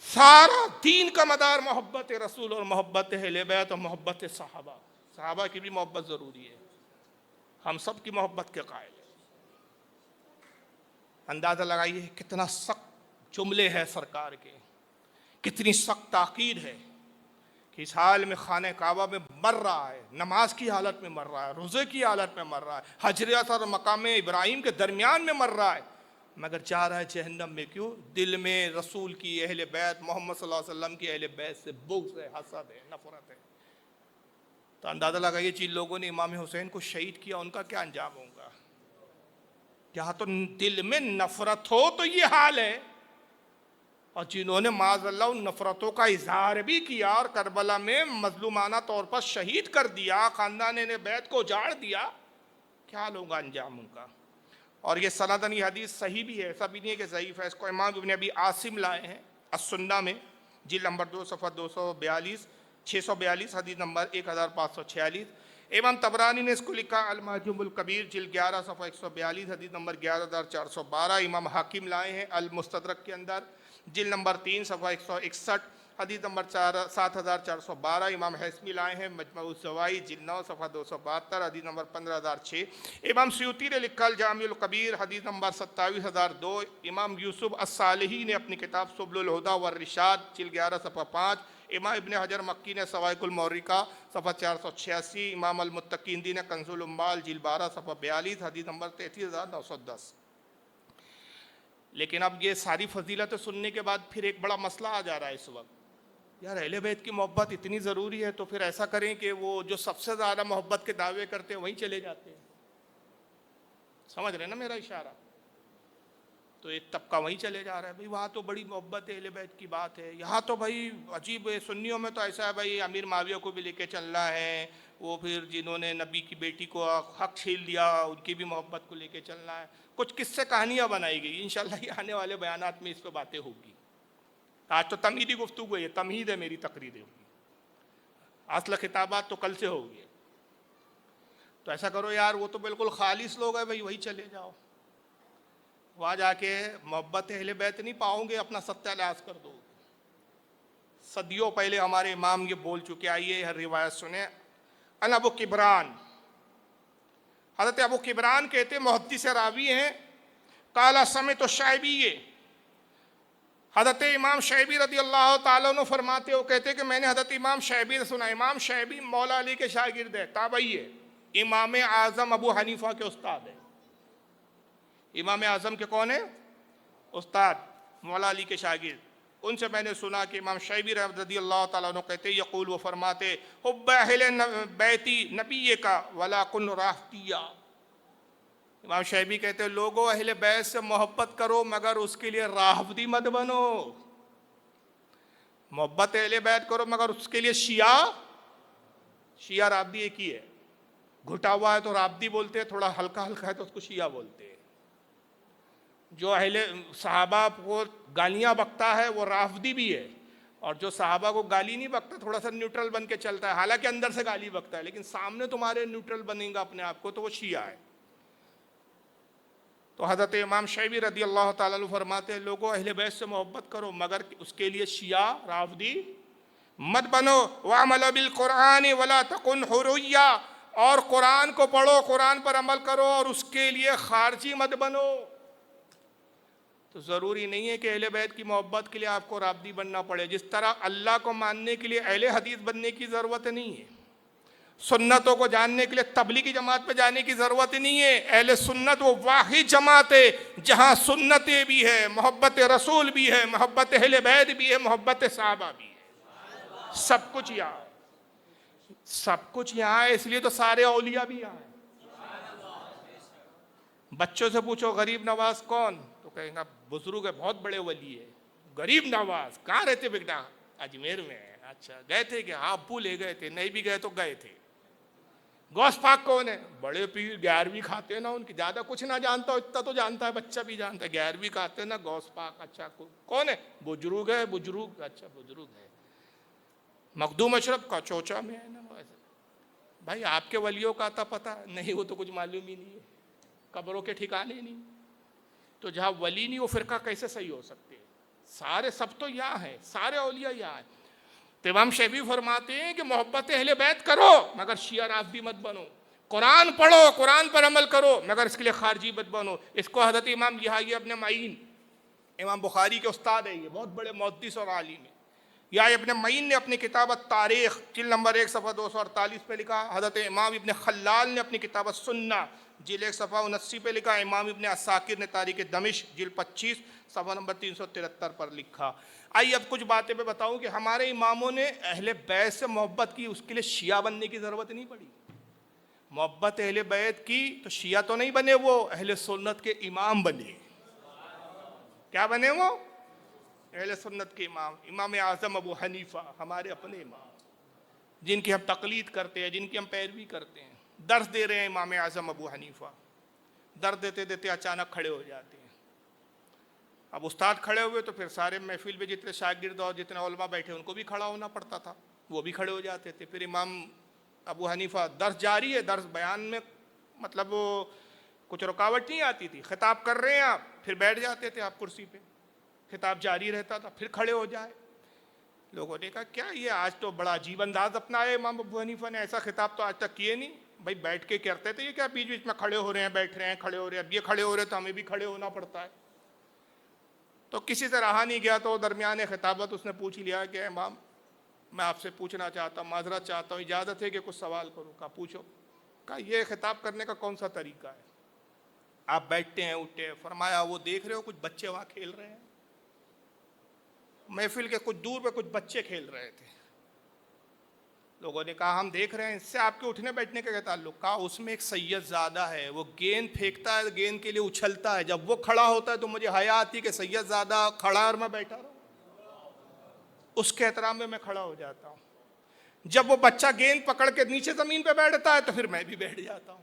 S1: سارا دین کا مدار محبت رسول اور محبت اہل بیت اور محبت صحابہ. صحابہ کی بھی محبت ضروری ہے، ہم سب کی محبت کے قائل ہیں. اندازہ لگائیے کتنا سخت جملے ہیں سرکار کے، کتنی سخت تاکید ہے کہ اس حال میں خانہ کعبہ میں مر رہا ہے، نماز کی حالت میں مر رہا ہے، روزے کی حالت میں مر رہا ہے، حجر اسود اور مقام ابراہیم کے درمیان میں مر رہا ہے، مگر جا رہا ہے جہنم میں. کیوں؟ دل میں رسول کی، اہل بیت محمد صلی اللہ علیہ وسلم کی اہل بیت سے بغض ہے، حسد ہے، نفرت ہے. تو اندازہ لگائیے جن لوگوں نے امام حسین کو شہید کیا ان کا کیا انجام ہوگا. یہاں تو دل میں نفرت ہو تو یہ حال ہے، اور جنہوں نے معاذ اللہ ان نفرتوں کا اظہار بھی کیا اور کربلا میں مظلومانہ طور پر شہید کر دیا، خاندان اہل بیت کو اجاڑ دیا، کیا ہوگا انجام ان کا. اور یہ سندن یہ حدیث صحیح بھی ہے، ایسا بھی نہیں ہے کہ ضعیف ہے. اس کو امام ابن ابی عاصم لائے ہیں السنہ میں، جلد نمبر 2 صفحہ 242، 642، حدیث نمبر 1546. امام طبرانی نے اس کو لکھا المعجم الکبیر، جلد 11 صفحہ 142، حدیث نمبر 11412. امام حاکم لائے ہیں المستدرک کے اندر، جلد نمبر 3 صفحہ 161، حدیث نمبر 7412 امام حسمی لائے ہیں مجمع الزوائد جلد 9 صفحہ 272، حدیث نمبر 15006۔ امام سیوطی نے لکھا الجامع الکبیر حدیث نمبر 27002۔ امام یوسف الصالحی نے اپنی کتاب سبل الہدی والرشاد جلد 11 صفحہ 5۔ امام ابن حجر مکی نے سوائق المورقہ صفحہ 486۔ امام المتقیندی نے کنز العمال جلد 12 صفحہ 42، حدیث نمبر 33910۔ لیکن اب یہ ساری فضیلتیں سننے کے بعد پھر ایک بڑا مسئلہ آ جا رہا ہے اس وقت، یار اہل بیت کی محبت اتنی ضروری ہے تو پھر ایسا کریں کہ وہ جو سب سے زیادہ محبت کے دعوے کرتے ہیں وہیں چلے جاتے ہیں۔ سمجھ رہے نا میرا اشارہ؟ تو ایک طبقہ وہیں چلے جا رہا ہے، بھائی وہاں تو بڑی محبت ہے، اہل بیت کی بات ہے، یہاں تو بھائی عجیب ہے، سنیوں میں تو ایسا ہے بھائی امیر معاویہ کو بھی لے کے چلنا ہے، وہ پھر جنہوں نے نبی کی بیٹی کو حق چھین لیا ان کی بھی محبت کو لے کے چلنا ہے، کچھ قصے کہانیاں بنائی گئی۔ انشاءاللہ یہ آنے والے بیانات میں اس پہ باتیں ہوگی۔ آج تو تمہیدی گفتگو ہے، تمہید ہے میری تقریر ہوگی، اصل خطابات تو کل سے ہوگی۔ تو ایسا کرو یار، وہ تو بالکل خالص لوگ ہیں بھائی، وہی چلے جاؤ، وہاں جا کے محبت اہل بیت نہیں پاؤ گے، اپنا ستیہ ناش کر دو گے۔ صدیوں پہلے ہمارے امام یہ بول چکے، آئیے ہر روایت سنیں۔ ان ابو کبران، حضرت ابو کبران کہتے محدث راوی ہیں، قال سمعت الشعبی، حضرت امام شعبی رضی اللہ تعالیٰ عنہ فرماتے، وہ کہتے کہ میں نے حضرت امام شعبی سے سنا۔ امام شعبی مولا علی کے شاگرد ہے، تابعی ہے، امام اعظم ابو حنیفہ کے استاد ہے۔ امام اعظم کے کون ہیں؟ استاد، مولا علی کے شاگرد۔ ان سے میں نے سنا کہ امام شعبی رضی اللہ تعالیٰ عنہ کہتے یقول، وہ فرماتے حب اہل بیتی نبی کا ولا کن رافتیہ۔ امام شعبی کہتے لوگوں اہل بیت سے محبت کرو مگر اس کے لیے رافضی مت بنو، محبت اہل بیت کرو مگر اس کے لیے شیعہ رافضی ایک ہی ہے، گھٹا ہوا ہے تو رافضی بولتے ہیں، تھوڑا ہلکا ہلکا ہے تو اس کو شیعہ بولتے ہیں۔ جو اہل صحابہ کو گالیاں بکتا ہے وہ رافضی بھی ہے، اور جو صحابہ کو گالی نہیں بکتا، تھوڑا سا نیوٹرل بن کے چلتا ہے، حالانکہ اندر سے گالی بکتا ہے لیکن سامنے تمہارے نیوٹرل بنے گا اپنے آپ کو، تو وہ شیعہ ہے۔ تو حضرت امام شعبی رضی اللہ تعالیٰ عنہ فرماتے ہیں لوگوں اہل بیت سے محبت کرو مگر اس کے لیے شیعہ رافضی مت بنو۔ وَعْمَلَ بِالْقُرْآنِ وَلَا تَكُنْ حُرُوِّيًّا، اور قرآن کو پڑھو، قرآن پر عمل کرو اور اس کے لیے خارجی مت بنو۔ تو ضروری نہیں ہے کہ اہل بیت کی محبت کے لیے آپ کو رافضی بننا پڑے، جس طرح اللہ کو ماننے کے لیے اہل حدیث بننے کی ضرورت نہیں ہے، سنتوں کو جاننے کے لیے تبلیغی جماعت پہ جانے کی ضرورت نہیں ہے۔ اہل سنت وہ واحد جماعت ہے جہاں سنتیں بھی ہے، محبت رسول بھی ہے، محبت اہل بیت بھی ہے، محبت صحابہ بھی ہے، سب کچھ یہاں ہے، سب کچھ یہاں ہے، اس لیے تو سارے اولیاء بھی یہاں ہیں۔ بچوں سے پوچھو غریب نواز کون، تو کہیں گا بزرگ ہے، بہت بڑے ولی ہے۔ غریب نواز کہاں رہتے بیٹا؟ اجمیر میں ہے۔ اچھا گئے تھے کہ ہاں ابو لے گئے تھے، نہیں بھی گئے تو گئے تھے۔ غوث پاک کون ہے؟ بڑے پیر، 11ویں کھاتے ہیں نا، ان کی زیادہ کچھ نہ جانتا ہو، اتنا تو جانتا ہے، بچہ بھی جانتا ہے، 11ویں کھاتے ہیں نا غوث پاک۔ اچھا کون ہے؟ بزرگ ہے، بزرگ، اچھا بزرگ ہے۔ مخدوم اشرف کا چوچا میں ہے نا۔ بھائی آپ کے ولیوں کا آتا پتہ نہیں، وہ تو کچھ معلوم ہی نہیں ہے، قبروں کے ٹھکانے نہیں۔ تو جہاں ولی نہیں وہ فرقہ کیسے صحیح ہو سکتے؟ سارے سب تو یہاں ہیں، سارے اولیاء یہاں ہیں۔ تو امام شعبی فرماتے ہیں کہ محبت اہل بیت کرو مگر شیعہ رافضی مت بنو، قرآن پڑھو، قرآن پر عمل کرو مگر اس کے لیے خارجی مت بنو۔ اس کو حضرت امام یحییٰ ابن معین، امام بخاری کے استاد ہیں، یہ بہت بڑے محدث اور عالم ہیں، یحییٰ ابن معین نے اپنی کتاب التاریخ جلد نمبر 1 صفحہ 248 پہ لکھا۔ حضرت امام ابن خلال نے اپنی کتاب السنہ جلد 1 صفحہ 79 پہ لکھا۔ امام ابن عساکر نے تاریخ دمشق جلد 25 صفحہ نمبر 373 پر لکھا۔ آئیے اب کچھ باتیں میں بتاؤں کہ ہمارے اماموں نے اہل بیت سے محبت کی، اس کے لیے شیعہ بننے کی ضرورت نہیں پڑی۔ محبت اہل بیت کی تو شیعہ تو نہیں بنے، وہ اہل سنت کے امام بنے۔ کیا بنے وہ؟ اہل سنت کے امام، امام اعظم ابو حنیفہ، ہمارے اپنے امام جن کی ہم تقلید کرتے ہیں، جن کی ہم پیروی کرتے ہیں۔ درس دے رہے ہیں امام اعظم ابو حنیفہ، درس دیتے دیتے اچانک کھڑے ہو جاتے ہیں۔ اب استاد کھڑے ہوئے تو پھر سارے محفل میں جتنے شاگرد اور جتنے علماء بیٹھے ان کو بھی کھڑا ہونا پڑتا تھا، وہ بھی کھڑے ہو جاتے تھے۔ پھر امام ابو حنیفہ درس جاری ہے، درس بیان میں مطلب وہ کچھ رکاوٹ نہیں آتی تھی، خطاب کر رہے ہیں آپ، پھر بیٹھ جاتے تھے آپ کرسی پہ، خطاب جاری رہتا تھا، پھر کھڑے ہو جائے۔ لوگوں نے کہا کیا یہ آج تو بڑا عجیب انداز اپنایا امام ابو حنیفہ نے، ایسا خطاب تو آج تک کیے نہیں. بھائی بیٹھ کے کرتے تھے، یہ کیا بیچ بیچ میں کھڑے ہو رہے ہیں بیٹھ رہے ہیں کھڑے ہو رہے ہیں، اب یہ کھڑے ہو رہے ہیں تو ہمیں بھی کھڑے ہونا پڑتا ہے. تو کسی سے رہا نہیں گیا تو درمیان خطابت اس نے پوچھ لیا کہ امام میں آپ سے پوچھنا چاہتا ہوں، معذرت چاہتا ہوں، اجازت ہے کہ کچھ سوال کروں؟ کہا پوچھو. کہا یہ خطاب کرنے کا کون سا طریقہ ہے؟ آپ بیٹھتے ہیں اٹھتے ہیں. فرمایا وہ دیکھ رہے ہو کچھ بچے وہاں کھیل رہے ہیں، محفل کے کچھ دور پہ کچھ بچے کھیل رہے تھے. لوگوں نے کہا ہم دیکھ رہے ہیں، اس سے آپ کے اٹھنے بیٹھنے کا کیا تعلق؟ کہا اس میں ایک سید زادہ ہے، وہ گیند پھینکتا ہے، گیند کے لیے اچھلتا ہے، جب وہ کھڑا ہوتا ہے تو مجھے حیا آتی کہ سید زادہ کھڑا اور میں بیٹھا رہا ہوں، اس کے احترام میں کھڑا ہو جاتا ہوں. جب وہ بچہ گیند پکڑ کے نیچے زمین پہ بیٹھتا ہے تو پھر میں بھی بیٹھ جاتا ہوں.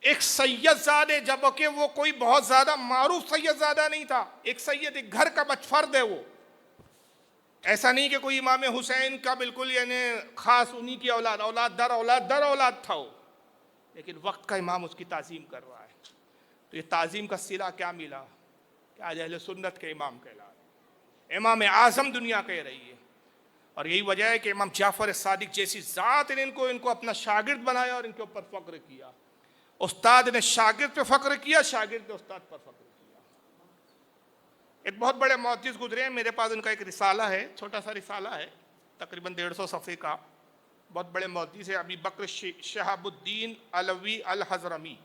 S1: ایک سید زادہ، جبکہ وہ کوئی بہت زیادہ معروف سید زادہ نہیں تھا، ایک سید، ایک گھر کا فرد ہے. وہ ایسا نہیں کہ کوئی امام حسین کا بالکل یعنی خاص انہی کی اولاد، اولاد در اولاد در اولاد تھا وہ، لیکن وقت کا امام اس کی تعظیم کر رہا ہے. تو یہ تعظیم کا صلہ کیا ملا کہ آج اہل سنت کے امام کہلا رہے، امام اعظم دنیا کہہ رہی ہے. اور یہی وجہ ہے کہ امام جعفر صادق جیسی ذات نے ان کو اپنا شاگرد بنایا اور ان کے اوپر فخر کیا. استاد نے شاگرد پہ فخر کیا، شاگرد نے استاد پر فخر کیا. ایک بہت بڑے محدث گزرے ہیں، میرے پاس ان کا ایک رسالہ ہے، چھوٹا سا رسالہ ہے تقریباً 150 صفحے کا. بہت بڑے محدث ہے، ابی بکر شہاب الدین علوی الحضرمی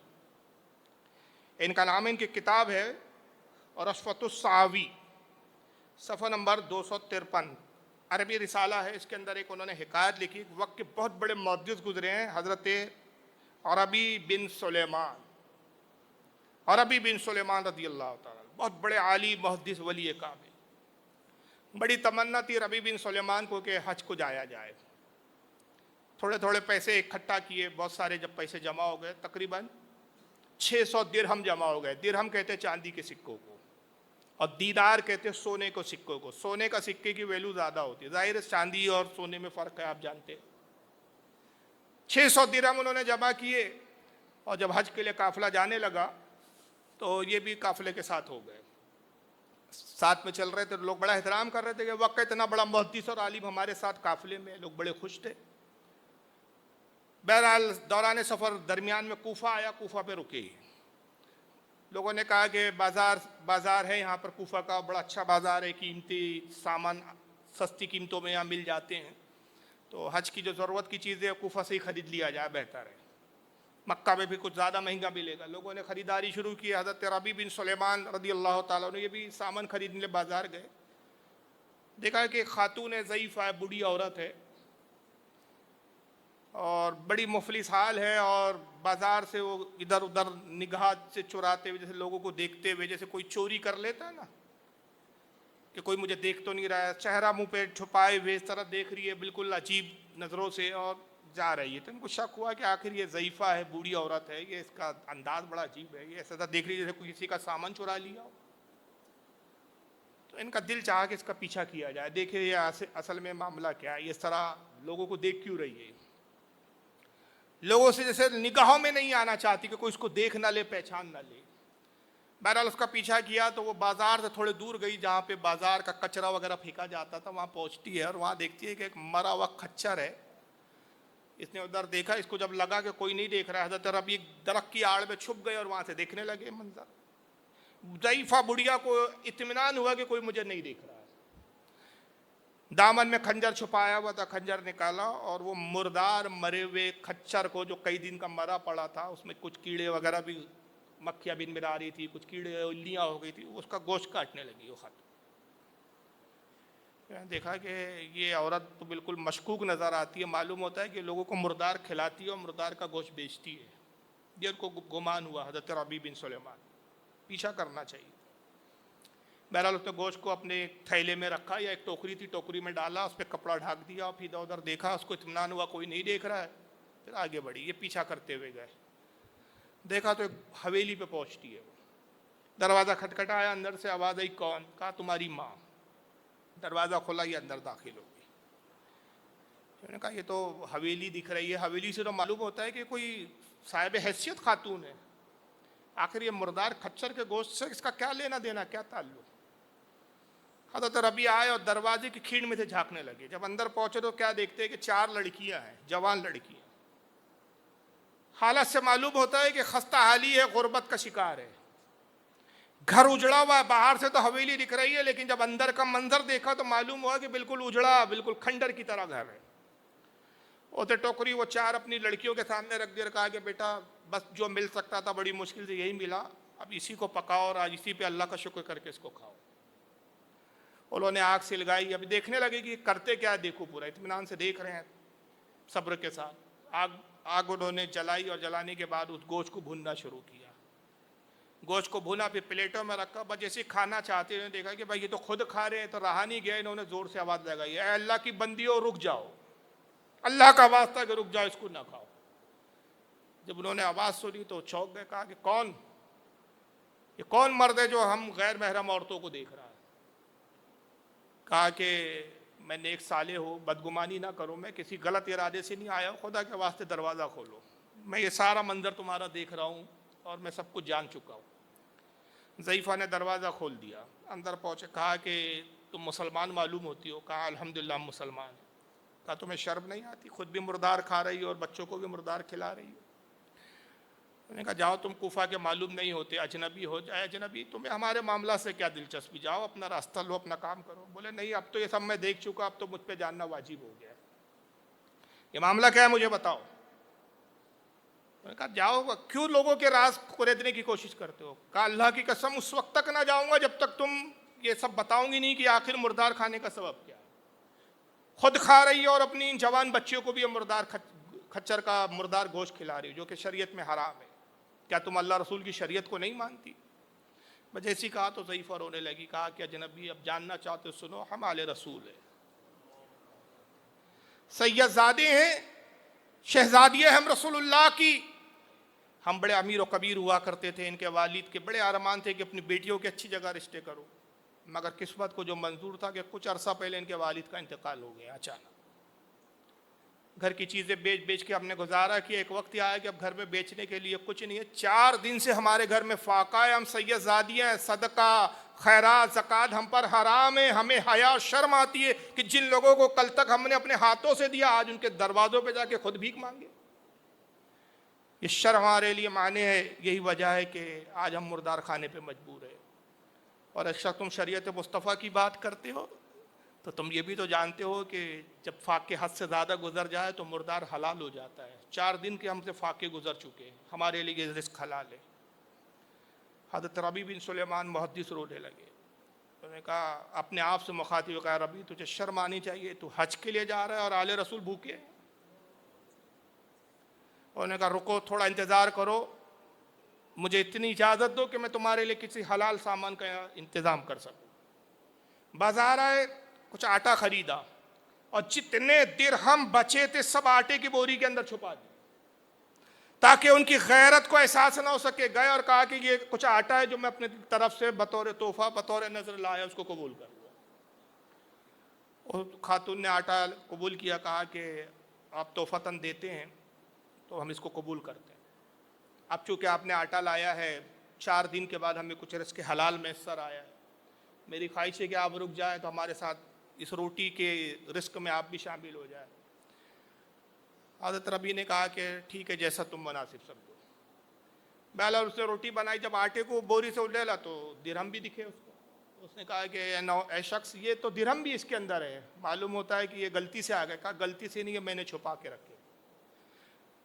S1: ان کا نام ہے. ان کی کتاب ہے رشفۃ الصحاوی، صفحہ نمبر 253، عربی رسالہ ہے. اس کے اندر ایک انہوں نے حکایت لکھی. وقت کے بہت بڑے محدث گزرے ہیں، حضرت عربی بن سلیمان، عربی بن سلیمان رضی اللہ تعالیٰ، بہت بڑے عالی محدث ولی کامل. بڑی تمنا تھی ربی بن سلیمان کو کہ حج کو جایا جائے. تھوڑے تھوڑے پیسے اکٹھا کیے، بہت سارے جب پیسے جمع ہو گئے تقریباً 600 درہم جمع ہو گئے. درہم کہتے چاندی کے سکوں کو، اور دینار کہتے سونے کو سکوں کو. سونے کا سکے کی ویلو زیادہ ہوتی ہے، ظاہر ہے چاندی اور سونے میں فرق ہے آپ جانتے ہیں. 600 درہم انہوں نے جمع کیے، اور جب حج کے لیے قافلہ جانے لگا تو یہ بھی قافلے کے ساتھ ہو گئے. ساتھ میں چل رہے تھے، لوگ بڑا احترام کر رہے تھے کہ وقت اتنا بڑا محدث اور عالم ہمارے ساتھ قافلے میں، لوگ بڑے خوش تھے. بہرحال دوران سفر درمیان میں کوفہ آیا، کوفہ پہ رکے. لوگوں نے کہا کہ بازار ہے یہاں پر، کوفہ کا بڑا اچھا بازار ہے، قیمتی سامان سستی قیمتوں میں یہاں مل جاتے ہیں، تو حج کی جو ضرورت کی چیزیں کوفہ سے ہی خرید لیا جائے بہتر ہے، مکہ میں بھی کچھ زیادہ مہنگا ملے گا. لوگوں نے خریداری شروع کی. حضرت ربی بن سلیمان رضی اللہ تعالیٰ نے یہ بھی سامان خریدنے لے بازار گئے. دیکھا کہ ایک خاتون ہے، ضعیف ہے، بوڑھی عورت ہے اور بڑی مفلس حال ہے، اور بازار سے وہ ادھر ادھر نگاہ سے چراتے ہوئے، جیسے لوگوں کو دیکھتے ہوئے، جیسے کوئی چوری کر لیتا ہے نا کہ کوئی مجھے دیکھ تو نہیں رہا ہے، چہرہ منہ پہ چھپائے ہوئے اس طرح دیکھ رہی ہے بالکل عجیب نظروں سے اور جا رہی ہے. تو ان کو شک ہوا کہ آخر یہ ضعیفہ ہے، بوڑھی عورت ہے، یہ اس کا انداز بڑا عجیب ہے، یہ ایسا دیکھ رہی ہے جیسے کوئی کسی کا سامان چرا لیا ہو. تو ان کا دل چاہا کہ اس کا پیچھا کیا جائے، دیکھے یہ اصل میں معاملہ کیا ہے، یہ اس طرح لوگوں کو دیکھ کیوں رہی ہے. لوگوں سے جیسے نگاہوں میں نہیں آنا چاہتی کہ کوئی اس کو دیکھ نہ لے، پہچان نہ لے. بہرحال اس کا پیچھا کیا تو وہ بازار سے تھوڑے دور گئی جہاں پہ بازار کا کچرا وغیرہ پھینکا جاتا تھا. وہاں پہنچتی ہے اور وہاں دیکھتی ہے کہ ایک مرا ہوا کھچر ہے. اس نے ادھر دیکھا، اس کو جب لگا کہ کوئی نہیں دیکھ رہا ہے، حضرت ربی درخت کی آڑ میں چھپ گئے اور وہاں سے دیکھنے لگے منظر. ضعیفہ بڑھیا کو اطمینان ہوا کہ کوئی مجھے نہیں دیکھ رہا ہے. دامن میں خنجر چھپایا ہوا تھا، خنجر نکالا اور وہ مردار مرے ہوئے کھچر کو، جو کئی دن کا مرا پڑا تھا، اس میں کچھ کیڑے وغیرہ بھی، مکھیاں بن بنا رہی تھی، کچھ کیڑے اللیاں ہو گئی تھی، اس کا گوشت کاٹنے لگی وہ خط. دیکھا کہ یہ عورت تو بالکل مشکوک نظر آتی ہے، معلوم ہوتا ہے کہ لوگوں کو مردار کھلاتی ہے اور مردار کا گوشت بیچتی ہے. یہ ان کو گمان ہوا حضرت ربی بن سلیمان، پیچھا کرنا چاہیے. بہرحال اس نے گوشت کو اپنے تھیلے میں رکھا، یا ایک ٹوکری تھی، ٹوکری میں ڈالا، اس پہ کپڑا ڈھانک دیا اور پھر ادھر ادھر دیکھا، اس کو اطمینان ہوا کوئی نہیں دیکھ رہا ہے. پھر آگے بڑھی، یہ پیچھا کرتے ہوئے گئے. دیکھا تو ایک حویلی پہ پہنچتی ہے. دروازہ کھٹکھٹایا، اندر سے آواز آئی کون؟ کہا تمہاری ماں. دروازہ کھلا، یہ اندر داخل ہو گئی. میں نے کہا یہ تو حویلی دکھ رہی ہے، حویلی سے تو معلوم ہوتا ہے کہ کوئی صاحب حیثیت خاتون ہے، آخر یہ مردار کھچر کے گوشت سے اس کا کیا لینا دینا، کیا تعلق؟ حضرت ربیع آئے اور دروازے کی کھیڑ میں سے جھانکنے لگے. جب اندر پہنچے تو کیا دیکھتے ہیں کہ 4 لڑکیاں ہیں, جوان لڑکیاں. حالت سے معلوم ہوتا ہے کہ خستہ حالی ہے, غربت کا شکار ہے. گھر اجڑا ہوا ہے, باہر سے تو حویلی دکھ رہی ہے لیکن جب اندر کا منظر دیکھا تو معلوم ہوا کہ بالکل اجڑا, بالکل کھنڈر کی طرح گھر ہے. اوتے ٹوکری وہ 4 اپنی لڑکیوں کے سامنے رکھ دیا, کہا کہ بیٹا بس جو مل سکتا تھا بڑی مشکل سے یہی ملا, اب اسی کو پکاؤ اور آج اسی پہ اللہ کا شکر کر کے اس کو کھاؤ. انہوں نے آگ سے لگائی. ابھی دیکھنے لگے کہ کرتے کیا, دیکھو پورا اطمینان سے دیکھ رہے ہیں صبر کے ساتھ. آگ انہوں نے جلائی اور جلانے کے بعد اس گوشت کو بھوننا شروع کیا. گوشت کو بھونا, پھر پلیٹوں میں رکھا. بس جیسے کھانا چاہتے انہوں نے دیکھا کہ بھائی یہ تو خود کھا رہے ہیں, تو رہا نہیں گیا. انہوں نے زور سے آواز لگائی, اے اللہ کی بندیوں رک جاؤ, اللہ کا واسطہ کہ رک جاؤ, اس کو نہ کھاؤ. جب انہوں نے آواز سنی تو چونک گئے. کہا کہ کون, یہ کون مرد ہے جو ہم غیر محرم عورتوں کو دیکھ رہا ہے؟ کہا کہ میں نیک صالح ہوں, بدگمانی نہ کرو, میں کسی غلط ارادے سے نہیں آیا ہوں, خدا کے واسطے دروازہ کھولو, میں یہ سارا منظر تمہارا دیکھ رہا ہوں اور میں سب کچھ جان چکا ہوں. ضعیفہ نے دروازہ کھول دیا, اندر پہنچے. کہا کہ تم مسلمان معلوم ہوتی ہو؟ کہا الحمدللہ ہم مسلمان ہیں. کہا تمہیں شرم نہیں آتی, خود بھی مردار کھا رہی ہو اور بچوں کو بھی مردار کھلا رہی ہو؟ انہوں نے کہا جاؤ, تم کوفہ کے معلوم نہیں ہوتے, اجنبی ہو جائے اجنبی, تمہیں ہمارے معاملہ سے کیا دلچسپی, جاؤ اپنا راستہ لو, اپنا کام کرو. بولے نہیں, اب تو یہ سب میں دیکھ چکا, اب تو مجھ پہ جاننا واجب ہو گیا ہے, یہ معاملہ کیا ہے مجھے بتاؤ. انہوں نے کہا جاؤ, کیوں لوگوں کے راز کھریدنے کی کوشش کرتے ہو؟ کہا اللہ کی قسم اس وقت تک نہ جاؤں گا جب تک تم یہ سب بتاؤں گی نہیں کہ آخر مردار کھانے کا سبب کیا ہے. خود کھا رہی ہے اور اپنی جوان بچیوں کو بھی یہ مردار کھچر کا مردار گوشت کھلا رہی ہو, جو کہ شریعت میں حرام ہے. کیا تم اللہ رسول کی شریعت کو نہیں مانتی؟ میں جیسی کہا تو ضعیفہ رونے لگی. کہا کہ اجنبی اب جاننا چاہتے سنو, ہم آل رسول ہیں, سید زادے ہیں, شہزادیے ہم رسول اللہ کی. ہم بڑے امیر و کبیر ہوا کرتے تھے, ان کے والد کے بڑے ارمان تھے کہ اپنی بیٹیوں کے اچھی جگہ رشتے کرو, مگر قسمت کو جو منظور تھا کہ کچھ عرصہ پہلے ان کے والد کا انتقال ہو گیا اچانک. گھر کی چیزیں بیچ بیچ کے ہم نے گزارا کیا. ایک وقت یہ آیا کہ اب گھر میں بیچنے کے لیے کچھ نہیں ہے. 4 دن سے ہمارے گھر میں فاقہ ہے, ہم سید زادیاں ہیں, صدقہ خیرات زکوٰۃ ہم پر حرام ہے. ہمیں حیا شرم آتی ہے کہ جن لوگوں کو کل تک ہم نے اپنے ہاتھوں سے دیا, آج ان کے دروازوں پہ جا کے خود بھیک مانگے. یہ شرم ہمارے لیے معنی ہے. یہی وجہ ہے کہ آج ہم مردار کھانے پہ مجبور ہیں. اور اچھا تم شریعت مصطفیٰ کی بات کرتے ہو تو تم یہ بھی تو جانتے ہو کہ جب فاقے حد سے زیادہ گزر جائے تو مردار حلال ہو جاتا ہے. 4 دن کے ہم سے فاقے گزر چکے ہیں, ہمارے لیے رزق حلال ہے. حضرت ربیع بن سلیمان محدث رونے لگے. انہوں نے کہا اپنے آپ سے مخاطب, کہا ربیع تجھے شرم آنی چاہیے, تو حج کے لیے جا رہا ہے اور آل رسول بھوکے. انہوں نے کہا رکو, تھوڑا انتظار کرو, مجھے اتنی اجازت دو کہ میں تمہارے لیے کسی حلال سامان کا انتظام کر سکوں. بازار آئے, کچھ آٹا خریدا اور جتنے درہم بچے تھے سب آٹے کی بوری کے اندر چھپا دی تاکہ ان کی غیرت کو احساس نہ ہو سکے. گئے اور کہا کہ یہ کچھ آٹا ہے جو میں اپنے طرف سے بطور تحفہ بطور نظر لایا, اس کو قبول کر لیا. اور خاتون نے آٹا قبول کیا. کہا کہ آپ تحفتاً دیتے ہیں تو ہم اس کو قبول کرتے ہیں. اب چونکہ آپ نے آٹا لایا ہے, 4 دن کے بعد ہمیں کچھ رزق حلال میسر آیا ہے, میری خواہش ہے کہ آپ رک جائیں تو ہمارے ساتھ اس روٹی کے رزق میں آپ بھی شامل ہو جائیں. حضرت ربیع نے کہا کہ ٹھیک ہے, جیسا تم مناسب سمجھو. بہرحال اس نے روٹی بنائی. جب آٹے کو بوری سے لے لا تو درہم بھی دکھے اس کو. اس نے کہا کہ اے شخص, یہ تو درہم بھی اس کے اندر ہے, معلوم ہوتا ہے کہ یہ غلطی سے آ گیا. کہا غلطی سے نہیں ہے, میں نے چھپا کے رکھے.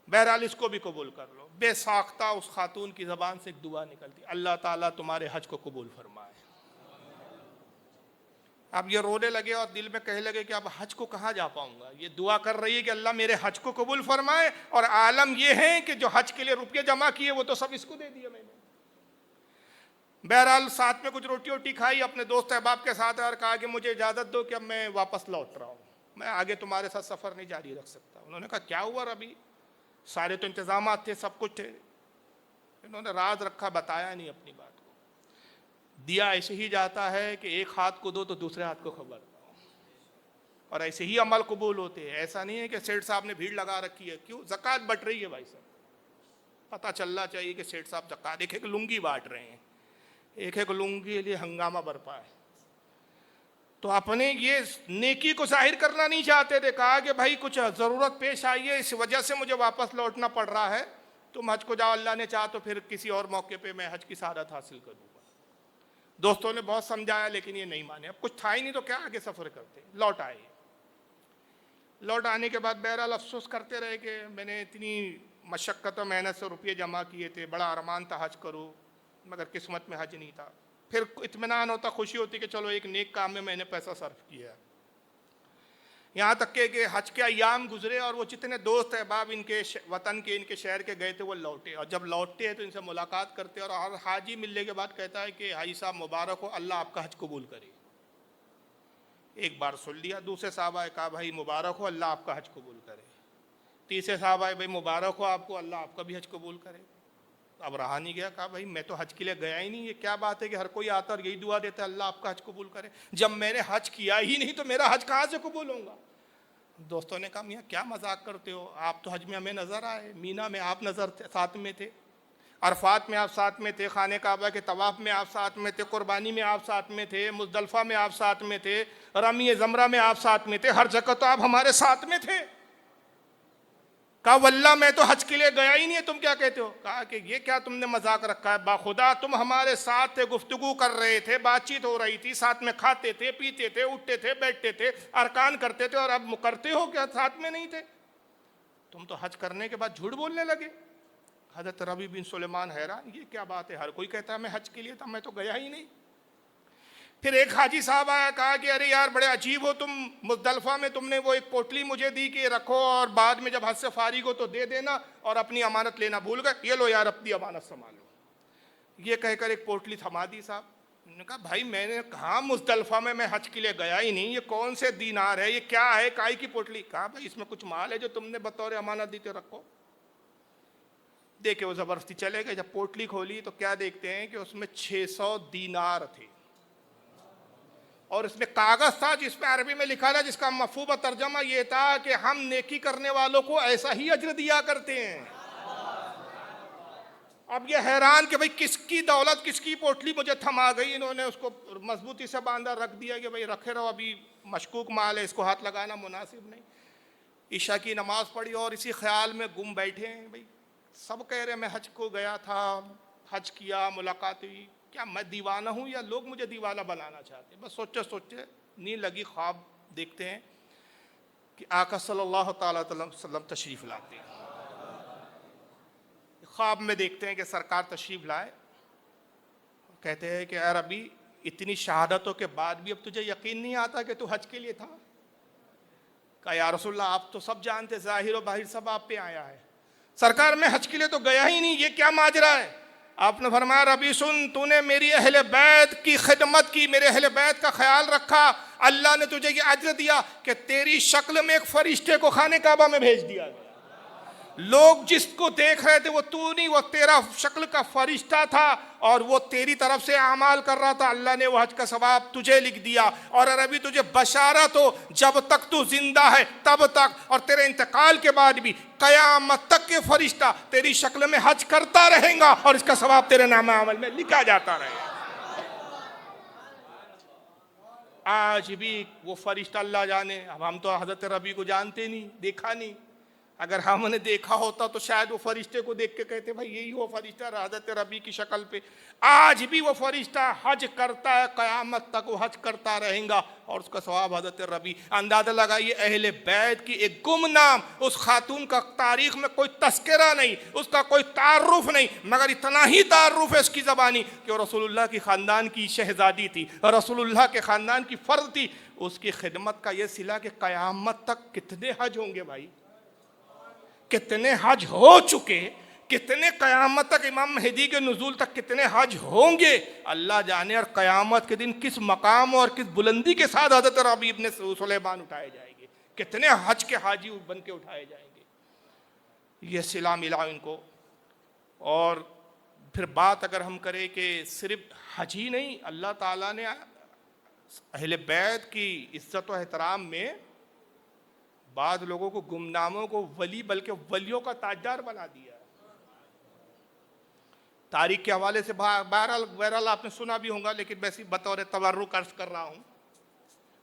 S1: بہرحال اس کو بھی قبول کر لو. بے ساختہ اس خاتون کی زبان سے ایک دعا نکلتی, اللہ تعالیٰ تمہارے حج کو قبول فرمائے. اب یہ رونے لگے اور دل میں کہنے لگے کہ اب حج کو کہاں جا پاؤں گا. یہ دعا کر رہی ہے کہ اللہ میرے حج کو قبول فرمائے, اور عالم یہ ہے کہ جو حج کے لیے روپیے جمع کیے وہ تو سب اس کو دے دیے میں نے. بہرحال ساتھ میں کچھ روٹی ووٹی کھائی, اپنے دوست احباب کے ساتھ, اور کہا کہ مجھے اجازت دو کہ اب میں واپس لوٹ رہا ہوں, میں آگے تمہارے ساتھ سفر نہیں جاری رکھ سکتا. انہوں نے کہا کیا ہوا ربیع, سارے تو انتظامات تھے, سب کچھ تھے. انہوں نے راز رکھا, بتایا نہیں اپنی بات کو. دیا ایسے ہی جاتا ہے کہ ایک ہاتھ کو دو تو دوسرے ہاتھ کو خبر, اور ایسے ہی عمل قبول ہوتے ہیں. ایسا نہیں ہے کہ سیٹھ صاحب نے بھیڑ لگا رکھی ہے, کیوں زکوٰۃ بٹ رہی ہے بھائی صاحب, پتہ چلنا چاہیے کہ سیٹھ صاحب زکوٰۃ, ایک لنگی بانٹ رہے ہیں, ایک لنگی کے لیے ہنگامہ برپا ہے. تو اپنے یہ نیکی کو ظاہر کرنا نہیں چاہتے تھے. کہا کہ بھائی کچھ ضرورت پیش آئی ہے, اس وجہ سے مجھے واپس لوٹنا پڑ رہا ہے, تم حج کو جاؤ, اللہ نے چاہا تو پھر کسی اور موقع پہ میں حج کی سعادت حاصل کروں گا. دوستوں نے بہت سمجھایا لیکن یہ نہیں مانے. اب کچھ تھا ہی نہیں تو کیا آگے سفر کرتے. لوٹ آئے. لوٹ آنے کے بعد بہرحال افسوس کرتے رہے کہ میں نے اتنی مشقت و محنت سے روپئے جمع کیے تھے, بڑا ارمان تھا حج کروں, مگر قسمت میں حج نہیں تھا. پھر اطمینان ہوتا, خوشی ہوتی کہ چلو ایک نیک کام میں نے پیسہ صرف کیا. یہاں تک کہ حج کے ایام گزرے اور وہ جتنے دوست احباب ان کے وطن کے, ان کے شہر کے گئے تھے, وہ لوٹے. اور جب لوٹتے ہیں تو ان سے ملاقات کرتے, اور حاجی ملنے کے بعد کہتا ہے کہ حاجی صاحب مبارک ہو, اللہ آپ کا حج قبول کرے. ایک بار سن لیا. دوسرے صحابہ کہا بھائی مبارک ہو, اللہ آپ کا حج قبول کرے. تیسرے صحابہ بھائی مبارک ہو آپ کو, اللہ آپ کا بھی حج قبول کرے. اب رہا نہیں گیا. کہا بھائی میں تو حج کے لیے گیا ہی نہیں, یہ کیا بات ہے کہ ہر کوئی آتا اور یہی دعا دیتا ہے اللہ آپ کا حج قبول کرے, جب میں نے حج کیا ہی نہیں تو میرا حج کہاں سے قبول ہوگا. دوستوں نے کہا میاں کیا مذاق کرتے ہو, آپ تو حج میں ہمیں نظر آئے, مینا میں آپ ساتھ میں تھے, عرفات میں آپ ساتھ میں تھے, خانہ کعبہ کے طواف میں آپ ساتھ میں تھے, قربانی میں آپ ساتھ میں تھے, مزدلفہ میں آپ ساتھ میں تھے, رمی زمرہ میں آپ ساتھ میں تھے, ہر جگہ تو آپ ہمارے ساتھ میں تھے. کہا واللہ میں تو حج کے لیے گیا ہی نہیں ہے, تم کیا کہتے ہو. کہا کہ یہ کیا تم نے مذاق رکھا ہے, باخدا تم ہمارے ساتھ تھے, گفتگو کر رہے تھے, بات چیت ہو رہی تھی, ساتھ میں کھاتے تھے, پیتے تھے, اٹھتے تھے, بیٹھتے تھے, ارکان کرتے تھے, اور اب کرتے ہو کیا ساتھ میں نہیں تھے. تم تو حج کرنے کے بعد جھوٹ بولنے لگے. حضرت ربیع بن سلیمان حیران, یہ کیا بات ہے, ہر کوئی کہتا ہے میں حج کے لیے تھا, میں تو گیا ہی نہیں. پھر ایک حاجی صاحب آیا, کہا کہ ارے یار بڑے عجیب ہو تم, مزدلفہ میں تم نے وہ ایک پوٹلی مجھے دی کہ رکھو اور بعد میں جب حج سے فارغ ہو تو دے دینا, اور اپنی امانت لینا بھول گئے, یہ لو یار اپنی امانت سنبھالو. یہ کہہ کر ایک پوٹلی تھما دی. صاحب نے کہا بھائی میں نے کہا مزدلفہ میں حج کے لیے گیا ہی نہیں, یہ کون سے دینار ہے, یہ کیا ہے, کائی کی پوٹلی. کہا بھائی اس میں کچھ مال ہے جو تم نے بطور امانت دی تھی, رکھو. دیکھے وہ زبردستی چلے گئے. جب پوٹلی کھولی تو کیا دیکھتے ہیں کہ اس میں 600 دینار تھے, اور اس میں کاغذ تھا جس میں عربی میں لکھا تھا, جس کا مفہوم ترجمہ یہ تھا کہ ہم نیکی کرنے والوں کو ایسا ہی اجر دیا کرتے ہیں. اب یہ حیران کہ بھئی کس کی دولت, کس کی پوٹلی مجھے تھما گئی. انہوں نے اس کو مضبوطی سے باندھا رکھ دیا کہ بھئی رکھے رہو, ابھی مشکوک مال ہے, اس کو ہاتھ لگانا مناسب نہیں. عشاء کی نماز پڑھی اور اسی خیال میں گم بیٹھے ہیں. بھئی سب کہہ رہے میں حج کو گیا تھا, حج کیا, ملاقات ہوئی, کیا میں دیوانہ ہوں یا لوگ مجھے دیوانہ بنانا چاہتے ہیں. بس سوچتے سوچتے نیند لگی, خواب دیکھتے ہیں کہ آقا صلی اللہ تعالیٰ علیہ وسلم تشریف لاتے ہیں. خواب میں دیکھتے ہیں کہ سرکار تشریف لائے, کہتے ہیں کہ اے ربی اتنی شہادتوں کے بعد بھی اب تجھے یقین نہیں آتا کہ تو حج کے لیے تھا. کہا یا رسول اللہ آپ تو سب جانتے, ظاہر و باہر سب آپ پہ آیا ہے. سرکار میں حج کے لیے تو گیا ہی نہیں, یہ کیا ماجرا ہے. آپ نے فرمایا ربی سن, تو نے میری اہل بیت کی خدمت کی, میرے اہل بیت کا خیال رکھا, اللہ نے تجھے یہ اجر دیا کہ تیری شکل میں ایک فرشتے کو خانہ کعبہ میں بھیج دیا. لوگ جس کو دیکھ رہے تھے وہ تو نہیں, وہ تیرا شکل کا فرشتہ تھا, اور وہ تیری طرف سے اعمال کر رہا تھا. اللہ نے وہ حج کا ثواب تجھے لکھ دیا. اور عربی تجھے بشارت ہو, جب تک تو زندہ ہے تب تک, اور تیرے انتقال کے بعد بھی قیامت تک کے فرشتہ تیری شکل میں حج کرتا رہیں گا, اور اس کا ثواب تیرے نامہ عمل میں لکھا جاتا رہے گا. آج بھی وہ فرشتہ اللہ جانے, اب ہم تو حضرت ربیع کو جانتے نہیں, دیکھا نہیں. اگر ہم نے دیکھا ہوتا تو شاید وہ فرشتے کو دیکھ کے کہتے بھائی یہی وہ فرشتہ حضرت ربیع کی شکل پہ. آج بھی وہ فرشتہ حج کرتا ہے, قیامت تک وہ حج کرتا رہیں گا, اور اس کا ثواب حضرت ربیع. اندازہ لگائیے اہل بیت کی ایک گمنام اس خاتون کا تاریخ میں کوئی تذکرہ نہیں, اس کا کوئی تعارف نہیں, مگر اتنا ہی تعارف ہے اس کی زبانی کہ وہ رسول اللہ کی خاندان کی شہزادی تھی, رسول اللہ کے خاندان کی فرد تھی. اس کی خدمت کا یہ صلہ کہ قیامت تک کتنے حج ہوں گے بھائی, کتنے حج ہو چکے, کتنے قیامت تک امام مہدی کے نزول تک کتنے حج ہوں گے اللہ جانے, اور قیامت کے دن کس مقام اور کس بلندی کے ساتھ حضرت ربیع ابن سلیمان اٹھائے جائیں گے, کتنے حج کے حاجی بن کے اٹھائے جائیں گے. یہ صلہ ملا ان کو. اور پھر بات اگر ہم کریں کہ صرف حج ہی نہیں, اللہ تعالیٰ نے اہل بیت کی عزت و احترام میں بعض لوگوں کو, گمناموں کو ولی بلکہ ولیوں کا تاجدار بنا دیا. تاریخ کے حوالے سے بہرحال آپ نے سنا بھی ہوگا, لیکن میں بطور تبرک عرض کر رہا ہوں.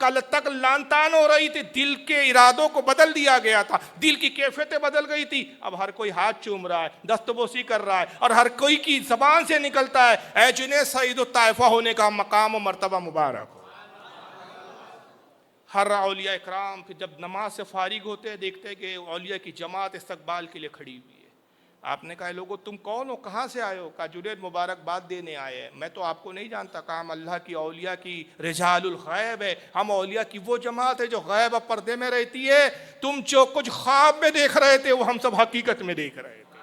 S1: کل تک لان تان ہو رہی تھی، دل کے ارادوں کو بدل دیا گیا تھا، دل کی کیفیتیں بدل گئی تھی. اب ہر کوئی ہاتھ چوم رہا ہے، دستبوسی کر رہا ہے، اور ہر کوئی کی زبان سے نکلتا ہے اے جنہیں سعید الطائفہ ہونے کا مقام و مرتبہ مبارک ہو. ہر اولیاء اکرام پھر جب نماز سے فارغ ہوتے ہیں دیکھتے ہیں کہ اولیاء کی جماعت استقبال کے لیے کھڑی ہوئی ہے. آپ نے کہا لوگو تم کون ہو، کہاں سے آئے ہو؟ کہا جنید مبارکباد دینے آئے ہیں. میں تو آپ کو نہیں جانتا. کہا ہم اللہ کی اولیاء کی رجال الغیب ہے، ہم اولیاء کی وہ جماعت ہے جو غیب پردے میں رہتی ہے. تم جو کچھ خواب میں دیکھ رہے تھے وہ ہم سب حقیقت میں دیکھ رہے تھے.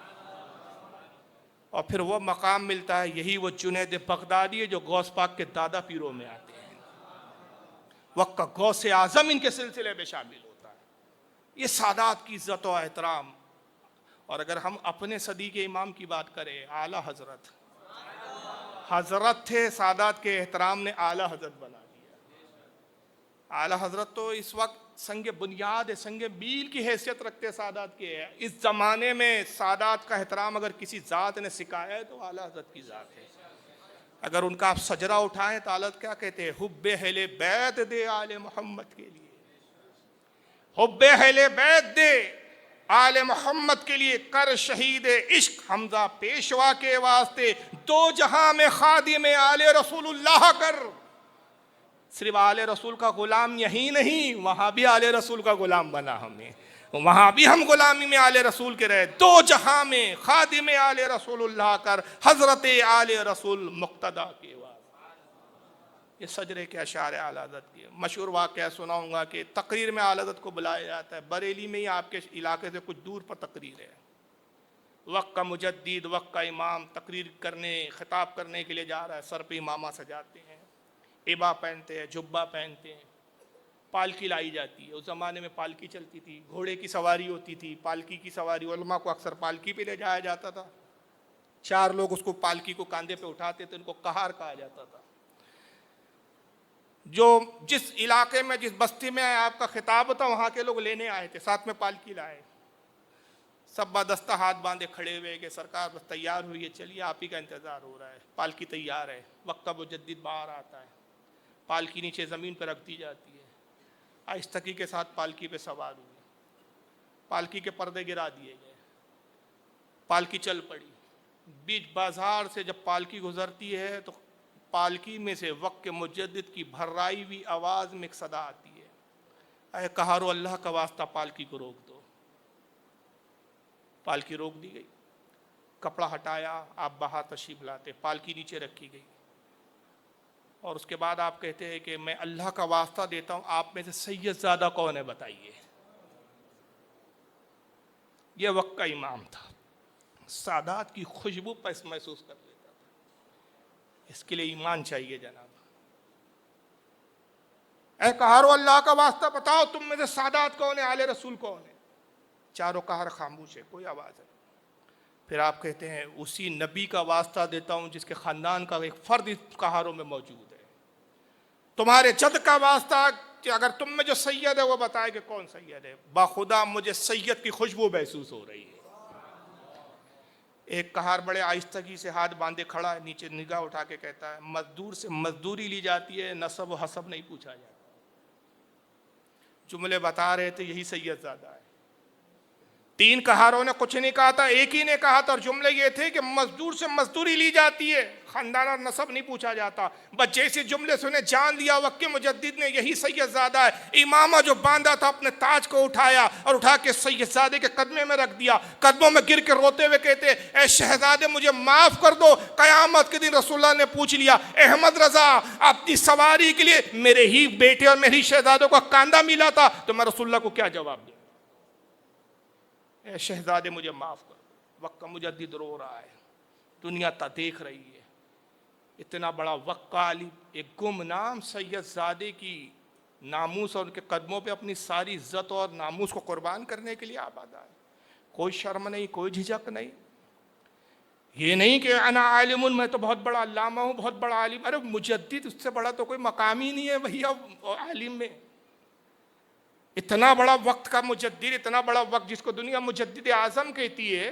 S1: اور پھر وہ مقام ملتا ہے، یہی وہ جنید بغدادی ہے جو غوث پاک کے دادا پیروں میں آتے ہیں. وقت کا غوث اعظم ان کے سلسلے میں شامل ہوتا ہے. یہ سادات کی عزت و احترام. اور اگر ہم اپنے صدی کے امام کی بات کریں، اعلیٰ حضرت تھے، سادات کے احترام نے اعلیٰ حضرت بنا دیا. اعلیٰ حضرت تو اس وقت سنگ بنیاد ہے، سنگ میل کی حیثیت رکھتے سادات کے. اس زمانے میں سادات کا احترام اگر کسی ذات نے سکھایا ہے تو اعلیٰ حضرت کی ذات ہے. اگر ان کا آپ سجرہ اٹھائیں تو حالت کیا کہتے ہیں؟ حب اہل بیت دے آل محمد کے لیے، حب اہل بیت دے آل محمد کے لیے، کر شہید عشق حمزہ پیشوا کے واسطے، دو جہاں میں خادم آل رسول اللہ کر. صرف آل رسول کا غلام یہی نہیں، وہاں بھی آل رسول کا غلام بنا ہمیں، وہاں بھی ہم غلامی میں آل رسول کے رہے. دو جہاں میں خادم آل رسول اللہ کر، حضرت آل رسول مقتدہ کے واسطے. یہ سجرے کے اشعار اعلیٰ حضرت کی. مشہور واقعہ سناؤں گا کہ تقریر میں اعلیٰ حضرت کو بلایا جاتا ہے. بریلی میں ہی آپ کے علاقے سے کچھ دور پر تقریر ہے. وقت کا مجدد، وقت کا امام تقریر کرنے، خطاب کرنے کے لیے جا رہا ہے. سر پہ امامہ سجاتے ہیں، عبا پہنتے ہیں، جبہ پہنتے ہیں. پالکی لائی جاتی ہے. اس زمانے میں پالکی چلتی تھی، گھوڑے کی سواری ہوتی تھی، پالکی کی سواری. علماء کو اکثر پالکی پہ لے جایا جاتا تھا. 4 لوگ اس کو پالکی کو کاندھے پہ اٹھاتے تھے، ان کو کہار کہا جاتا تھا. جو جس علاقے میں، جس بستی میں آپ کا خطاب تھا، وہاں کے لوگ لینے آئے تھے، ساتھ میں پالکی لائے. سب بادستہ ہاتھ باندھے کھڑے ہوئے کہ سرکار بس تیار ہوئی ہے، چلیے آپ ہی کا انتظار ہو رہا ہے. پالکی تیار ہے. وقت کا مجدد باہر آتا ہے، پالکی نیچے زمین پہ رکھ دی جاتی ہے. آہستگی کے ساتھ پالکی پہ سوار ہوئے، پالکی کے پردے گرا دیے گئے، پالکی چل پڑی. بیچ بازار سے جب پالکی گزرتی ہے تو پالکی میں سے وقت کے مجدد کی بھرائی ہوئی آواز میں ایک صدا آتی ہے، اے قہارو اللہ کا واسطہ پالکی کو روک دو. پالکی روک دی گئی. کپڑا ہٹایا، آپ باہر تشریف لاتے، پالکی نیچے رکھی گئی. اور اس کے بعد آپ کہتے ہیں کہ میں اللہ کا واسطہ دیتا ہوں، آپ میں سے سید زادہ کون ہے بتائیے. یہ وقت کا امام تھا، سادات کی خوشبو محسوس کر لیتا تھا. اس کے لیے ایمان چاہیے جناب. اے قہارو اللہ کا واسطہ بتاؤ تم میں سے سادات کون ہے، آل رسول کون ہے؟ چاروں قہر خاموش ہے، کوئی آواز نہیں. پھر آپ کہتے ہیں اسی نبی کا واسطہ دیتا ہوں جس کے خاندان کا ایک فرد اس قہاروں میں موجود ہے. تمہارے جد کا واسطہ کہ اگر تم میں جو سید ہے وہ بتائے کہ کون سید ہے. باخدا مجھے سید کی خوشبو محسوس ہو رہی ہے. ایک قہار بڑے آہستگی سے ہاتھ باندھے کھڑا ہے، نیچے نگاہ اٹھا کے کہتا ہے مزدور سے مزدوری لی جاتی ہے، نسب و حسب نہیں پوچھا جاتا. جملے بتا رہے تھے یہی سید زادہ ہے. 3 قہاروں نے کچھ نہیں کہا تھا، ایک ہی نے کہا تھا. اور جملے یہ تھے کہ مزدور سے مزدوری لی جاتی ہے، خاندان اور نسب نہیں پوچھا جاتا. بس جیسے جملے سے انہیں جان لیا وقت کے مجدد نے یہی سید زادہ ہے. امامہ جو باندھا تھا اپنے تاج کو اٹھایا اور اٹھا کے سید زادے کے قدمے میں رکھ دیا. قدموں میں گر کے روتے ہوئے کہتے اے شہزادے مجھے معاف کر دو. قیامت کے دن رسول اللہ نے پوچھ لیا احمد رضا اپنی سواری کے لیے میرے ہی بیٹے اور میری شہزادوں کا کاندھا ملا تھا، تو میں رسول اللہ کو کیا جواب دوں؟ اے شہزادے مجھے معاف کر. وقت کا مجدد رو رہا ہے، دنیا تا دیکھ رہی ہے. اتنا بڑا وقت کا عالم ایک گمنام سید زادے کی ناموس اور ان کے قدموں پہ اپنی ساری عزت اور ناموس کو قربان کرنے کے لیے آباد ہے. کوئی شرم نہیں، کوئی جھجک نہیں. یہ نہیں کہ انا عالم، میں تو بہت بڑا علامہ ہوں، بہت بڑا عالم. ارے مجدد، اس سے بڑا تو کوئی مقام ہی نہیں ہے بھیا عالم میں. اتنا بڑا وقت کا مجدد، اتنا بڑا وقت جس کو دنیا مجدد اعظم کہتی ہے،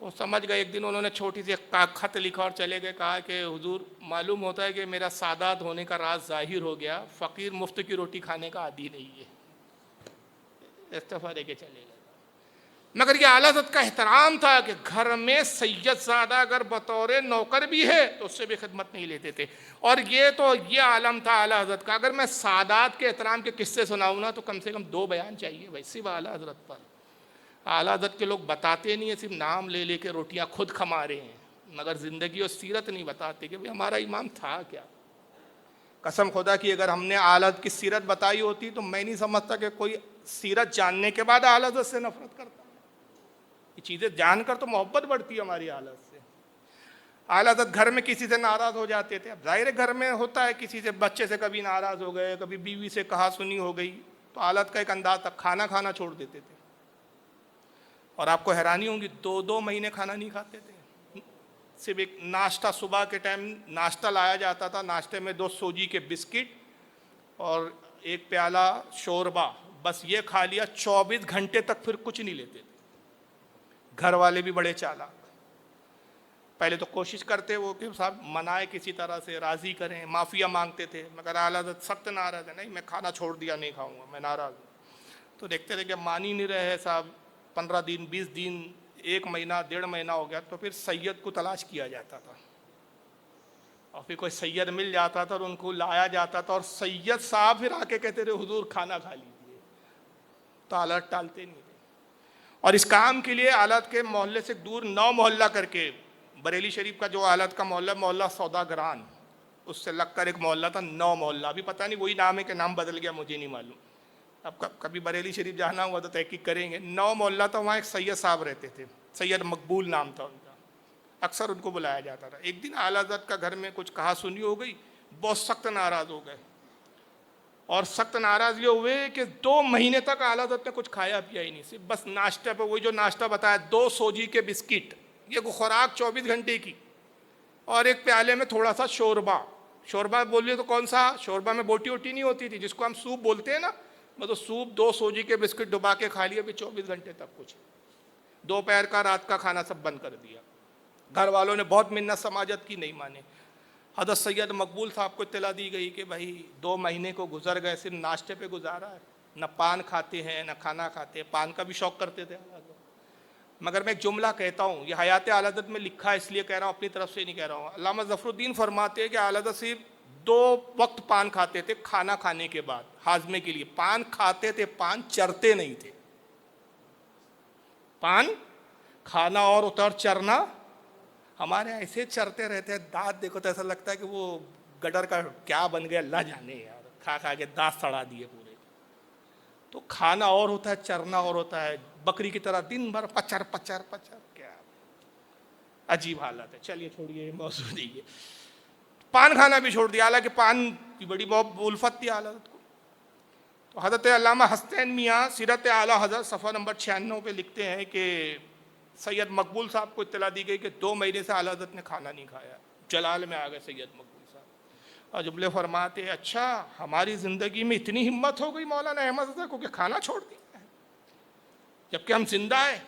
S1: وہ سمجھ گئے. ایک دن انہوں نے چھوٹی سی خط لکھا اور چلے گئے. کہا کہ حضور معلوم ہوتا ہے کہ میرا سادات ہونے کا راز ظاہر ہو گیا, فقیر مفت کی روٹی کھانے کا عادی نہیں ہے. استعفیٰ دے کے چلے گئے. مگر یہ اعلیٰ حضرت کا احترام تھا کہ گھر میں سید زادہ اگر بطور نوکر بھی ہے تو اس سے بھی خدمت نہیں لیتے تھے. اور یہ عالم تھا اعلیٰ حضرت کا. اگر میں سادات کے احترام کے قصے سناؤں نا تو کم سے کم 2 بیان چاہیے بھائی صرف اعلیٰ حضرت پر. اعلیٰ حضرت کے لوگ بتاتے نہیں ہیں, صرف نام لے لے کے روٹیاں خود کھما رہے ہیں, مگر زندگی اور سیرت نہیں بتاتے کہ بھائی ہمارا امام تھا کیا. قسم خدا کی اگر ہم نے اعلیٰ حضرت کی سیرت بتائی ہوتی تو میں نہیں سمجھتا کہ کوئی سیرت جاننے کے بعد اعلیٰ حضرت سے نفرت کرتا. یہ چیزیں جان کر تو محبت بڑھتی ہے ہماری اعلیٰ حضرت سے. اعلیٰ حضرت گھر میں کسی سے ناراض ہو جاتے تھے. اب ظاہر ہے گھر میں ہوتا ہے, کسی سے بچے سے کبھی ناراض ہو گئے, کبھی بیوی سے کہا سنی ہو گئی, تو اعلیٰ حضرت کا ایک انداز تک کھانا کھانا چھوڑ دیتے تھے. اور آپ کو حیرانی ہوگی 2 مہینے کھانا نہیں کھاتے تھے. صرف ایک ناشتہ, صبح کے ٹائم ناشتہ لایا جاتا تھا, ناشتے میں 2 سوجی کے بسکٹ اور 1 پیالہ شوربہ, بس یہ کھا لیا. 24 گھنٹے تک پھر کچھ نہیں لیتے تھے. گھر والے بھی بڑے چالاک, پہلے تو کوشش کرتے وہ کہ صاحب منائے کسی طرح سے, راضی کریں, معافیہ مانگتے تھے, مگر اعلیٰ حضرت سخت ناراض ہے. نہیں میں کھانا چھوڑ دیا, نہیں کھاؤں گا, میں ناراض ہوں. تو دیکھتے رہے کہ مان ہی نہیں رہے صاحب. 15 دن 20 دن 1 مہینہ 1.5 مہینہ ہو گیا. تو پھر سید کو تلاش کیا جاتا تھا, اور پھر کوئی سید مل جاتا تھا اور ان کو لایا جاتا تھا, اور سید صاحب پھر آ کے کہتے تھے حضور کھانا کھا لیجیے. تو اعلیٰ حضرت ٹالتے نہیں تھے. اور اس کام کے لیے اعلیٰ حضرت کے محلے سے دور 9 محلہ کر کے, بریلی شریف کا جو اعلیٰ حضرت کا محلہ, محلہ سوداگران, اس سے لگ کر ایک محلہ تھا 9 محلہ. ابھی پتہ نہیں وہی نام ہے کہ نام بدل گیا, مجھے نہیں معلوم. اب کبھی بریلی شریف جانا ہوا تو تحقیق کریں گے. 9 محلہ تھا, وہاں ایک سید صاحب رہتے تھے, سید مقبول نام تھا ان کا. اکثر ان کو بلایا جاتا تھا. ایک دن اعلیٰ حضرت کا گھر میں کچھ کہا سنی ہو گئی, بہت سخت ناراض ہو گئے. اور سخت ناراض یہ ہوئے کہ 2 مہینے تک اعلیٰ حضرت نے کچھ کھایا پیا ہی نہیں, صرف بس ناشتہ پہ وہی جو ناشتہ بتایا, 2 سوجی کے بسکٹ, یہ کو خوراک 24 گھنٹے کی, اور 1 پیالے میں تھوڑا سا شوربہ. شوربہ بولیے تو کون سا شوربہ میں بوٹی ووٹی نہیں ہوتی تھی, جس کو ہم سوپ بولتے ہیں نا, مطلب سوپ 2 سوجی کے بسکٹ ڈبا کے کھا لیا. پھر 24 گھنٹے تک کچھ, دوپہر کا رات کا کھانا سب بند کر دیا. گھر والوں نے بہت منت سماجت کی, نہیں مانے. حضرت سید مقبول صاحب کو اطلاع دی گئی کہ بھائی 2 مہینے کو گزر گئے, صرف ناشتے پہ گزارا ہے, نہ پان کھاتے ہیں نہ کھانا کھاتے. پان کا بھی شوق کرتے تھے. مگر میں ایک جملہ کہتا ہوں, یہ حیات اعلیٰ حضرت میں لکھا ہے, اس لیے کہہ رہا ہوں, اپنی طرف سے نہیں کہہ رہا ہوں. علامہ ظفر الدین فرماتے ہیں کہ اعلیٰ حضرت صرف 2 وقت پان کھاتے تھے, کھانا کھانے کے بعد ہاضمے کے لیے. پان کھاتے تھے, پان چرتے نہیں تھے. پان کھانا اور اتر چرنا, ہمارے ایسے چرتے رہتے ہیں, دانت دیکھو تو ایسا لگتا ہے کہ وہ گٹر کا کیا بن گیا اللہ جانے یار, کھا کھا کے دانت سڑا دیے پورے. تو کھانا اور ہوتا ہے, چرنا اور ہوتا ہے. بکری کی طرح دن بھر پچر پچر پچر, کیا عجیب حالت ہے. چلیے چھوڑیے, یہ موضوع نہیں ہے. پان کھانا بھی چھوڑ دیا, حالانکہ پان کی بڑی بہت الفت تھی حالت کو. تو حضرت علامہ حسین میاں سیرت اعلیٰ حضرت صفحہ نمبر 96 پہ لکھتے ہیں کہ سید مقبول صاحب کو اطلاع دی گئی کہ 2 مہینے سے اعلیٰ حضرت نے کھانا نہیں کھایا. جلال میں آ گئے سید مقبول صاحب, اور جملے فرماتے ہیں اچھا ہماری زندگی میں اتنی ہمت ہو گئی مولانا احمد رضا کو کہ کھانا چھوڑ دیا ہے, جبکہ ہم زندہ ہیں.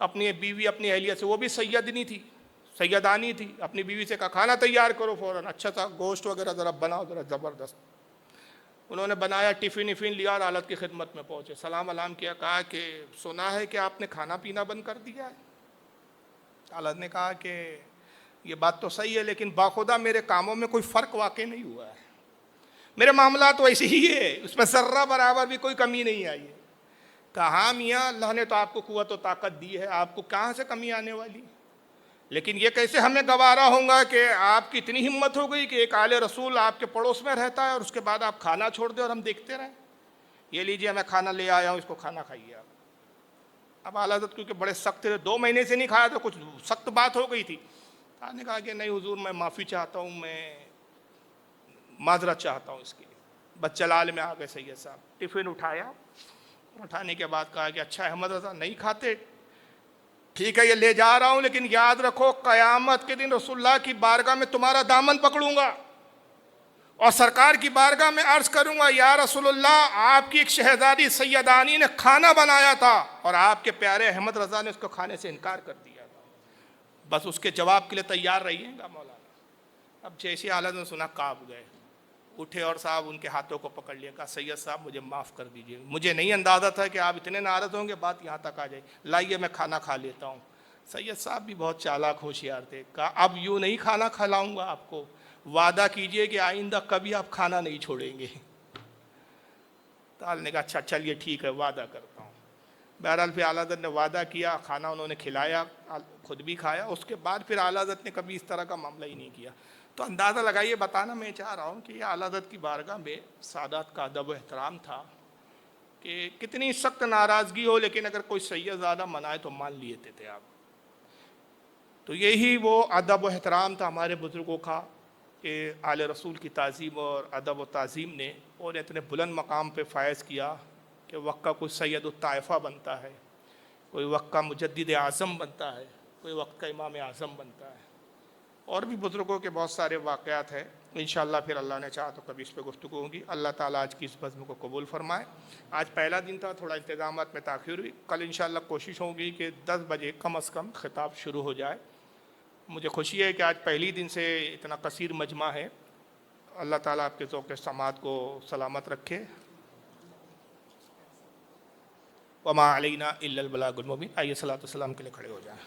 S1: اپنی بیوی اپنی اہلیہ سے, وہ بھی سیدنی تھی, سیدانی تھی, اپنی بیوی سے کہا کھانا تیار کرو فوراً, اچھا تھا گوشت وغیرہ ذرا بناؤ ذرا زبردست. انہوں نے بنایا, ٹفن لیا اور حالت کی خدمت میں پہنچے. سلام علام کیا, کہا کہ سنا ہے کہ آپ نے کھانا پینا بند کر دیا ہے. حالت نے کہا کہ یہ بات تو صحیح ہے, لیکن باخدا میرے کاموں میں کوئی فرق واقع نہیں ہوا ہے, میرے معاملات تو ایسے ہی ہے, اس میں ذرہ برابر بھی کوئی کمی نہیں آئی ہے. کہا میاں اللہ نے تو آپ کو قوت و طاقت دی ہے, آپ کو کہاں سے کمی آنے والی, لیکن یہ کیسے ہمیں گوارا ہوگا کہ آپ کی اتنی ہمت ہو گئی کہ ایک آل رسول آپ کے پڑوس میں رہتا ہے اور اس کے بعد آپ کھانا چھوڑ دیں اور ہم دیکھتے رہیں. یہ لیجیے میں کھانا لے آیا ہوں, اس کو کھانا کھائیے آپ. اب اعلیٰ حضرت کیونکہ بڑے سخت تھے, 2 مہینے سے نہیں کھایا تو کچھ سخت بات ہو گئی تھی. آپ نے کہا کہ نہیں حضور میں معافی چاہتا ہوں, میں معذرت چاہتا ہوں اس کے لیے. بس جلال میں آ گئے سید صاحب, ٹفن اٹھایا, اٹھانے کے بعد کہا کہ اچھا احمد رضا نہیں کھاتے, ٹھیک ہے یہ لے جا رہا ہوں, لیکن یاد رکھو قیامت کے دن رسول اللہ کی بارگاہ میں تمہارا دامن پکڑوں گا اور سرکار کی بارگاہ میں عرض کروں گا یا رسول اللہ آپ کی ایک شہزادی سیدانی نے کھانا بنایا تھا اور آپ کے پیارے احمد رضا نے اس کو کھانے سے انکار کر دیا تھا، بس اس کے جواب کے لیے تیار رہیے گا مولانا۔ اب جیسی حالت میں سنا کانپ گئے، اٹھے اور صاحب ان کے ہاتھوں کو پکڑ لیا، کہا سید صاحب مجھے معاف کر دیجئے، مجھے نہیں اندازہ تھا کہ آپ اتنے ناراض ہوں گے بات یہاں تک آ جائے، لائیے میں کھانا کھا لیتا ہوں۔ سید صاحب بھی بہت چالاک ہوشیار تھے، کہا اب یوں نہیں کھانا کھلاؤں گا آپ کو، وعدہ کیجئے کہ آئندہ کبھی آپ کھانا نہیں چھوڑیں گے۔ تال نے کہا اچھا چلیے ٹھیک ہے وعدہ کرتا ہوں۔ بہرحال پھر اعلیٰ حضرت نے وعدہ کیا، کھانا انہوں نے کھلایا، خود بھی کھایا، اس کے بعد پھر اعلیٰ حضرت نے کبھی اس طرح کا معاملہ ہی نہیں کیا۔ تو اندازہ لگائیے، بتانا میں چاہ رہا ہوں کہ یہ اعلیٰ حضرت کی بارگاہ میں سادات کا ادب و احترام تھا کہ کتنی سخت ناراضگی ہو لیکن اگر کوئی سید زیادہ منائے تو مان لیتے تھے آپ۔ تو یہی وہ ادب و احترام تھا ہمارے بزرگوں کا کہ آل رسول کی تعظیم اور ادب و تعظیم نے اور اتنے بلند مقام پہ فائز کیا کہ وقت کا کوئی سید الطائفہ بنتا ہے، کوئی وقت کا مجدد اعظم بنتا ہے، کوئی وقت کا امام اعظم بنتا ہے۔ اور بھی بزرگوں کے بہت سارے واقعات ہیں، انشاءاللہ پھر اللہ نے چاہا تو کبھی اس پہ گفتگو ہوگی۔ اللہ تعالیٰ آج کی اس بزم کو قبول فرمائے۔ آج پہلا دن تھا، تھوڑا انتظامات میں تاخیر ہوئی، کل انشاءاللہ کوشش ہوگی کہ 10 بجے کم از کم خطاب شروع ہو جائے۔ مجھے خوشی ہے کہ آج پہلی دن سے اتنا کثیر مجمع ہے۔ اللہ تعالیٰ آپ کے ذوق سماعت کو سلامت رکھے۔ وما علینا الا البلاغ المبین۔ آئیے صلاۃ والسلام کے لیے کھڑے ہو جائیں۔